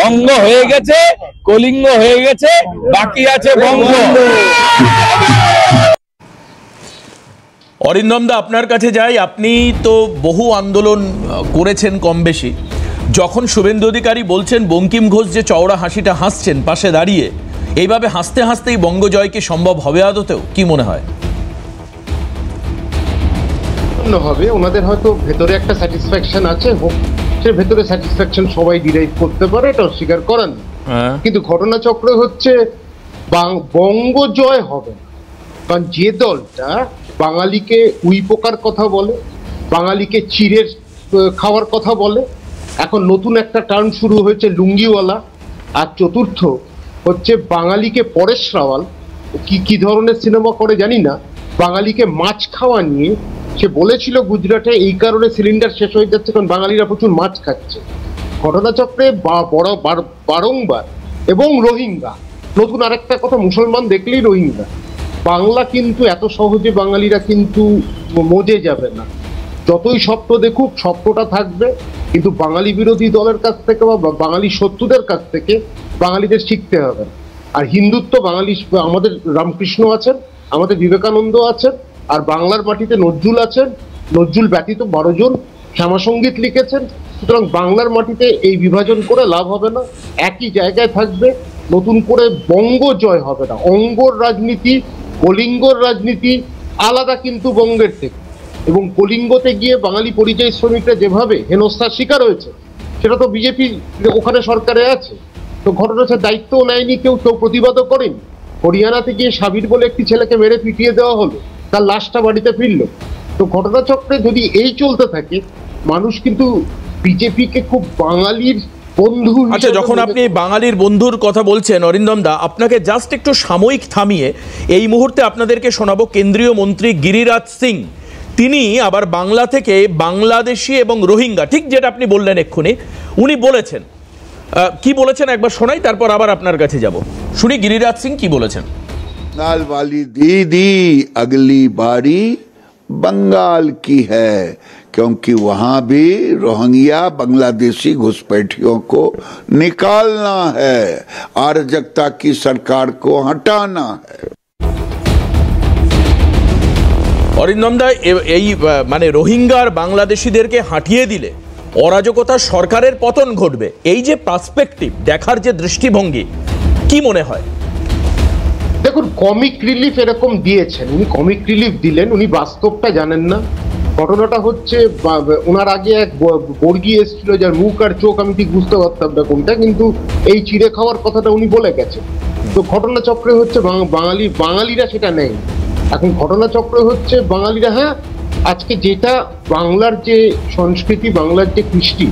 অঙ্গ হয়ে গেছে, কলিঙ্গ হয়ে গেছে, বাকি আছে বঙ্গ। অরিন্দম দা, আপনার কাছে যাই। আপনি তো বহু আন্দোলন করেছেন কম বেশি। যখন শুভেন্দু অধিকারী বলছেন বঙ্কিম ঘোষ যে চওড়া হাসিটা হাসছেন পাশে দাঁড়িয়ে, এইভাবে হাসতে হাসতেই বঙ্গজয় কি সম্ভব হবে আদতেও? কি মনে হয়? হবে ওনাদের হয়তো ভেতরে একটা স্যাটিসফ্যাকশন আছে, সে ভেতরে স্যাটিসফ্যাকশন সবাই ডিরাইভ করতে পারে, এটা অস্বীকার করেন। কিন্তু ঘটনাচক্র হচ্ছে বঙ্গজয় হবে না, কারণ যে দলটা বাঙালিকে উই পোকার কথা বলে, বাঙালিকে চিড়ের খাওয়ার কথা বলে, এখন নতুন একটা টার্ন শুরু হয়েছে লুঙ্গিওয়ালা, আর চতুর্থ হচ্ছে বাঙালিকে পরেশ রাওয়াল কি ধরনের সিনেমা করে জানি না, বাঙালিকে মাছ খাওয়া নিয়ে সে বলেছিল গুজরাটে এই কারণে সিলিন্ডার শেষ হয়ে যাচ্ছে কারণ বাঙালিরা প্রচুর মাছ খাচ্ছে। ঘটনাচক্রে বারংবার, এবং রোহিঙ্গা, নতুন আরেকটা কথা, মুসলমান দেখলেই রোহিঙ্গা। বাংলা কিন্তু এত সহজে বাঙালিরা কিন্তু মজে যাবে না, যতই স্বপ্ন দেখুক স্বপ্নটা থাকবে, কিন্তু বাঙালি বিরোধী দলের কাছ থেকে বা বাঙালি শত্রুদের কাছ থেকে বাঙালিদের শিখতে হবে। আর হিন্দুত্ব বাঙালি, আমাদের রামকৃষ্ণ আছেন, আমাদের বিবেকানন্দ আছেন, আর বাংলার মাটিতে নজরুল আছেন, নজরুল ব্যতীত 12 জন শ্যামাসঙ্গীত লিখেছেন। সুতরাং বাংলার মাটিতে এই বিভাজন করে লাভ হবে না, একই জায়গায় থাকবে, নতুন করে বঙ্গ জয় হবে না। অঙ্গর রাজনীতি, কলিঙ্গর রাজনীতি আলাদা কিন্তু বঙ্গের থেকে, এবং কলিঙ্গতে গিয়ে বাঙালি পরিযায়ী শ্রমিকরা যেভাবে হেনস্থার শিকার হয়েছে, সেটা তো বিজেপি ওখানে সরকারে আছে, তো ঘটনাটা দায়িত্বও নেয়নি, কেউ প্রতিবাদও করেনি। হরিয়ানাতে গিয়ে সাবির বলে একটি ছেলেকে মেরে পিটিয়ে দেওয়া হলো, তার লাশটা বাড়িতে ফিরল। তো ঘটনাচক্রে যদি এই চলতে থাকে, মানুষ কিন্তু বিজেপিকে খুব বাঙালির বন্ধু। আচ্ছা, যখন আপনি বাঙালির বন্ধুর কথা বলছেন অরিন্দম দা, আপনাকে জাস্ট একটু সাময়িক থামিয়ে এই মুহূর্তে আপনাদেরকে শোনাবো কেন্দ্রীয় মন্ত্রী গিরিরাজ সিং। তিনি আবার বাংলা থেকে বাংলাদেশি এবং রোহিঙ্গা, ঠিক যেটা আপনি বললেন এক্ষুনি, উনি বলেছেন। কি বলেছেন একবার শোনাই, তারপর আবার আপনার কাছে যাব। শুনি গিরিরাজ সিং কি বলেছেন। बंगाल वाली दीदी अगली बारी बंगाल की है, क्योंकि वहां भी रोहिंग्या बांग्लादेशी घुसपैठियों को निकालना है, अराजकता की सरकार को हटाना है। অরিন্দম দা, এই মানে রোহিঙ্গা আর বাংলাদেশিদেরকে হাঁটিয়ে দিলে অরাজকতার সরকারের পতন ঘটবে, এই যে পার্সপেক্টিভ দেখার যে দৃষ্টিভঙ্গি, কি মনে হয়? দেখুন, কমিক রিলিফ এরকম দিয়েছেন, উনি কমিক রিলিফ দিলেন, উনি বাস্তবটা জানেন না। ঘটনাটা হচ্ছে ওনার আগে এক বর্গী এসেছিল, যার মুখ আর চোখ আমি ঠিক বুঝতে পারতাম না কোনটা, কিন্তু এই চিড়ে খাওয়ার কথাটা উনি বলে গেছেন। তো ঘটনাচক্রে হচ্ছে বাঙালিরা সেটা নেই। এখন ঘটনাচক্র হচ্ছে বাঙালিরা, হ্যাঁ, আজকে যেটা বাংলার যে সংস্কৃতি, বাংলার যে কৃষ্টি,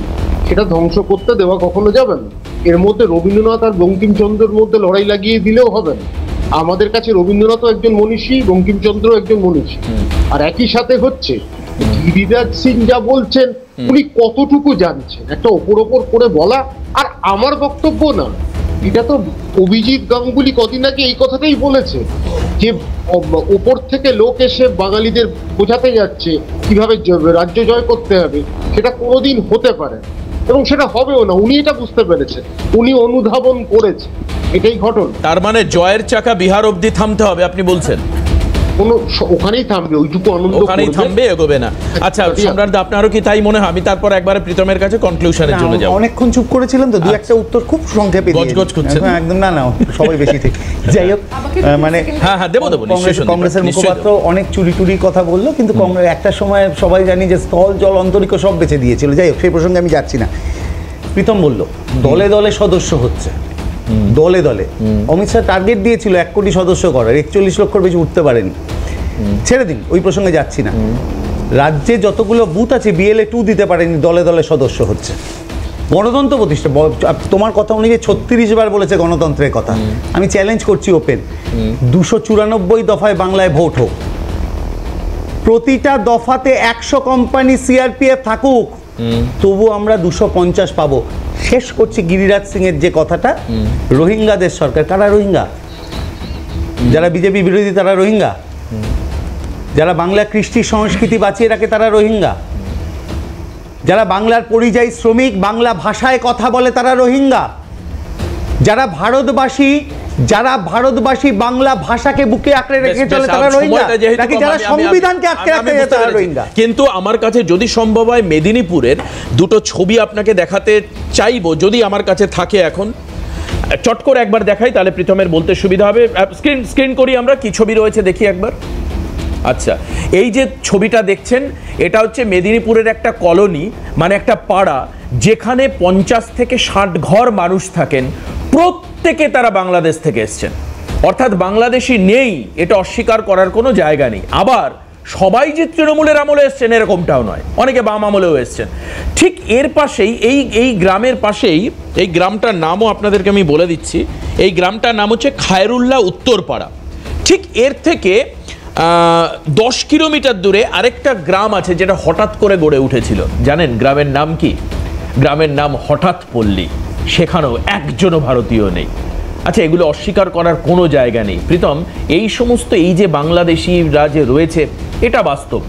সেটা ধ্বংস করতে দেওয়া কখনো যাবে না। এর মধ্যে রবীন্দ্রনাথ আর বঙ্কিমচন্দ্রের মধ্যে লড়াই লাগিয়ে দিলেও হবে না। আমাদের কাছে রবীন্দ্রনাথও একজন মনীষী, বঙ্কিমচন্দ্র একজন মনীষী। আর একই সাথে হচ্ছে গিরিরাজ সিং যা বলছেন, উনি কতটুকু জানছেন একটা ওপর করে বলা। আর আমার বক্তব্য না, এটা তো অভিজিৎ গাঙ্গুলি কদিন আগে এই কথাটাই বলেছে, যে ওপর থেকে লোক এসে বাঙালিদের বোঝাতে যাচ্ছে কিভাবে রাজ্য জয় করতে হবে, সেটা কোনোদিন হতে পারে না, এবং সেটা হবেও না। উনি এটা বুঝতে পেরেছেন, উনি অনুধাবন করেছেন, এটাই ঘটনা। তার মানে জয়ের চাকা বিহার অবধি থামতে হবে আপনি বলছেন? ওখানেই থামবে, ওইটুকু আনন্দ ওখানেই থামবে, এগোবে না। আচ্ছা সম্রাটদা, আপনারও কি তাই মনে হয়? আমি তারপর একবারে প্রীতমের কাছে কনক্লুশনে চলে যাব। অনেকক্ষণ চুপ করেছিলাম তো, একটা উত্তর খুব সংক্ষেপে গজগজ করছে একদম। না সবাই বেশি ঠিক। যাই হোক, মানে হ্যাঁ দেবো কংগ্রেসের মুখপাত্র অনেক চুরি কথা বললো, কিন্তু কংগ্রেস একটা সময় সবাই জানি যে স্থল জল অন্তরিক্ষ সব বেঁচে দিয়েছিল। যাই হোক, সেই প্রসঙ্গে আমি যাচ্ছি না। প্রীতম বলল দলে দলে সদস্য হচ্ছে, দলে দলে। অমিত শাহ টার্গেট দিয়েছিল 1 কোটি সদস্য করার, 41 লক্ষর বেশি উঠতে পারেনি। ছেড়ে দিন, ওই প্রসঙ্গে যাচ্ছি না। রাজ্যে যতগুলো বুথ আছে BLA 2 দিতে পারেনি, দলে দলে সদস্য হচ্ছে। গণতন্ত্র প্রতিষ্ঠা, তোমার কথা অনুযায়ী 36 বার বলেছে গণতন্ত্রের কথা। আমি চ্যালেঞ্জ করছি ওপেন, 294 দফায় বাংলায় ভোট হোক, প্রতিটা দফাতে 100 কোম্পানি CRPF থাকুক, তবু আমরা 250 পাবো। শেষ করছি গিরিরাজ সিং এর যে কথাটা, রোহিঙ্গাদের সরকার। কারা রোহিঙ্গা? যারা বিজেপি বিরোধী তারা রোহিঙ্গা, যারা বাংলা কৃষ্টি সংস্কৃতি বাঁচিয়ে রাখে তারা রোহিঙ্গা, যারা বাংলার পরিযায়ী শ্রমিক বাংলা ভাষায় কথা বলে তারা রোহিঙ্গা, যারা ভারতবাসী বাংলা ভাষাকে বুকে আঁকড়ে রেখে চলে তারা রোহিঙ্গা, নাকি যারা সংবিধানকে আঁকড়ে রাখতে চায় তারা রোহিঙ্গা? কিন্তু আমার কাছে যদি সম্ভব হয় মেদিনীপুরের দুটো ছবি আপনাকে দেখাতে চাইবো, যদি আমার কাছে থাকে এখন, চট করে একবার দেখাই, তাহলে প্রীতমের বলতে সুবিধা হবে। স্ক্রিন করি আমরা, কি ছবি রয়েছে দেখি একবার। আচ্ছা, এই যে ছবিটা দেখছেন, এটা হচ্ছে মেদিনীপুরের একটা কলোনি, মানে একটা পাড়া, যেখানে 50 থেকে 60 ঘর মানুষ থাকেন। প্রত্যেকে তারা বাংলাদেশ থেকে এসছেন, অর্থাৎ বাংলাদেশি নেই এটা অস্বীকার করার কোনো জায়গা নেই। আবার সবাই যে তৃণমূলের আমলে এসছেন এরকমটাও নয়, অনেকে বাম আমলেও এসছেন। ঠিক এর পাশেই, এই গ্রামের পাশেই, এই গ্রামটার নামও আপনাদেরকে আমি বলে দিচ্ছি, এই গ্রামটার নাম হচ্ছে খায়রুল্লাহ উত্তরপাড়া। ঠিক এর থেকে 10 কিলোমিটার দূরে আরেকটা গ্রাম আছে যেটা হঠাৎ করে গড়ে উঠেছিল। জানেন গ্রামের নাম কি? গ্রামের নাম হঠাৎ পল্লী। সেখানেও একজনও ভারতীয় নেই। আচ্ছা, এগুলো অস্বীকার করার কোনো জায়গা নেই। প্রীতম, এই সমস্ত এই যে বাংলাদেশিরা যে রয়েছে, এটা বাস্তব।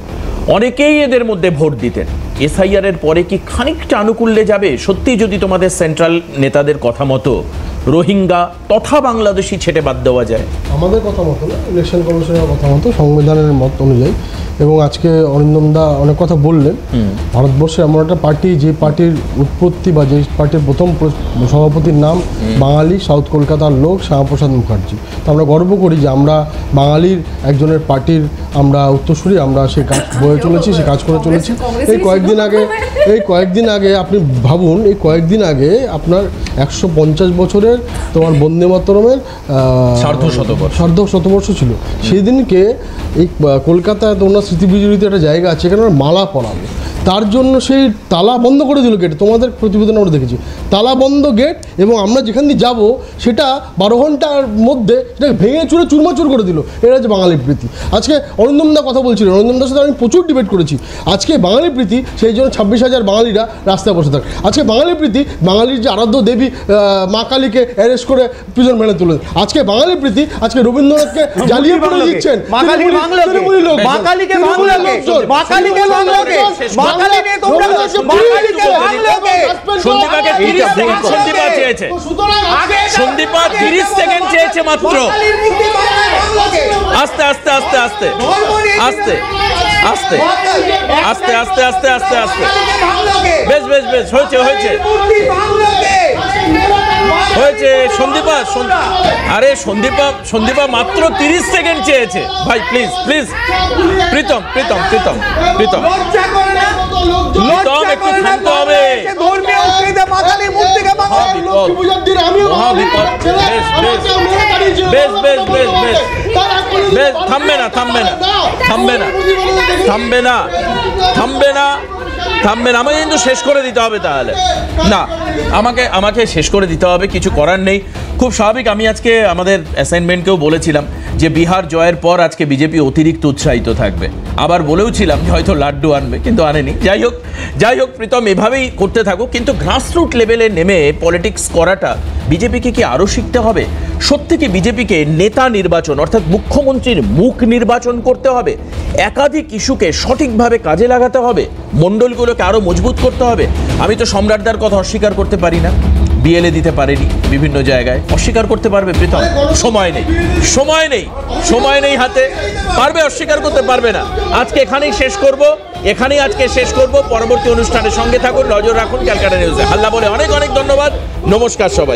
অনেকেই এদের মধ্যে ভোট দিতেন। SIR এর পরে কি খানিকটা আনুকূল্যে যাবে সত্যি, যদি তোমাদের সেন্ট্রাল নেতাদের কথা মতো রোহিঙ্গা তথা বাংলাদেশি ছেটে বাদ দেওয়া যায়? আমাদের কথা মতো না, ইলেকশন কমিশনের কথা মতো, সংবিধানের মত অনুযায়ী। এবং আজকে অরিন্দম দা অনেক কথা বললেন। ভারতবর্ষে এমন একটা পার্টি, যে পার্টির উৎপত্তি বা যে পার্টির প্রথম সভাপতির নাম বাঙালি, সাউথ কলকাতার লোক শ্যামাপ্রসাদ মুখার্জি। তো আমরা গর্ব করি যে আমরা বাঙালির একজনের পার্টির আমরা উত্তরসূরি, আমরা সেই কাজ বয়ে চলেছি, সেই কাজ করে চলেছি। এই কয়েকদিন আগে আপনি ভাবুন, এই কয়েকদিন আগে আপনার 150 বছরের তোমার বন্দে মাতরমের সার্ধ শতবর্ষ ছিল। সেই দিনকে এই কলকাতায় তোমরা স্মৃতিবিজড়িত একটা জায়গা আছে, এখানে মালা পরাবে, তার জন্য সেই তালা বন্ধ করে দিল গেট। তোমাদের প্রতিবেদন আমরা দেখেছি, তালা বন্ধ গেট, এবং আমরা যেখান দিয়ে যাবো সেটা 12 ঘন্টার মধ্যে সেটাকে ভেঙে চুরে চুরমাচুর করে দিল। এটা হচ্ছে বাঙালি প্রীতি। আজকে অরিন্দম দা কথা বলছিলেন, অরিন্দম দার সাথে আমি প্রচুর ডিবেট করেছি। আজকে বাঙালি প্রীতি, সেই জন্য 26,000 বাঙালিরা রাস্তায় বসে থাকে। আজকে বাঙালি প্রীতি, বাঙালির যে আরাধ্য দেবী মা কালীকে অ্যারেস্ট করে প্রিজন মেনে তুলে। আজকে বাঙালি প্রীতি, আজকে রবীন্দ্রনাথকে জ্বালিয়ে পড়ে দিচ্ছেন। সন্দীপা 30 সেকেন্ড চেয়েছে মাত্র। আস্তে আস্তে আস্তে আস্তে আস্তে আস্তে আস্তে আস্তে আস্তে আস্তে আস্তে বেশ বেশ বেশ হয়েছে হয়েছে হয়েছে। সন্দীপা মাত্র 30 সেকেন্ড চেয়েছে। ভাই প্লিজ প্লিজ, প্রীতম প্রীতম প্রীতম প্রীতম প্রীতম একটু থামতে হবে। বেশ বেশ বেশ বেশ বেশ, থামবে না থামবে না থামবে না থামবে না থামবে না থামবে না। আমাকে কিন্তু শেষ করে দিতে হবে, তাহলে না, আমাকে শেষ করে দিতে হবে, কিছু করার নেই। খুব স্বাভাবিক। আমি আজকে আমাদের অ্যাসাইনমেন্টকেও বলেছিলাম যে বিহার জয়ের পর আজকে বিজেপি অতিরিক্ত উৎসাহিত থাকবে। আবার বলেওছিলাম যে হয়তো লাড্ডু আনবে, কিন্তু আনেনি। যাই হোক প্রীতম, এভাবেই করতে থাকুক। কিন্তু গ্রাসরুট লেভেলে নেমে পলিটিক্স করাটা বিজেপিকে কি আরও শিখতে হবে? সত্যি কি বিজেপিকে নেতা নির্বাচন, অর্থাৎ মুখ্যমন্ত্রীর মুখ নির্বাচন করতে হবে? একাধিক ইস্যুকে সঠিকভাবে কাজে লাগাতে হবে? মণ্ডলগুলোকে আরও মজবুত করতে হবে? আমি তো সম্রাটদার কথা অস্বীকার করতে পারি না। বিএলএ দিতে পারেনি বিভিন্ন জায়গায়, অস্বীকার করতে পারবে প্রীতম? সময় নেই, সময় নেই, সময় নেই হাতে। পারবে অস্বীকার করতে? পারবে না। আজকে এখানেই শেষ করব, এখানেই আজকে শেষ করব। পরবর্তী অনুষ্ঠানের সঙ্গে থাকুন, নজর রাখুন ক্যালকাটা নিউজে। হাল্লা বলে অনেক অনেক ধন্যবাদ, নমস্কার সবাই।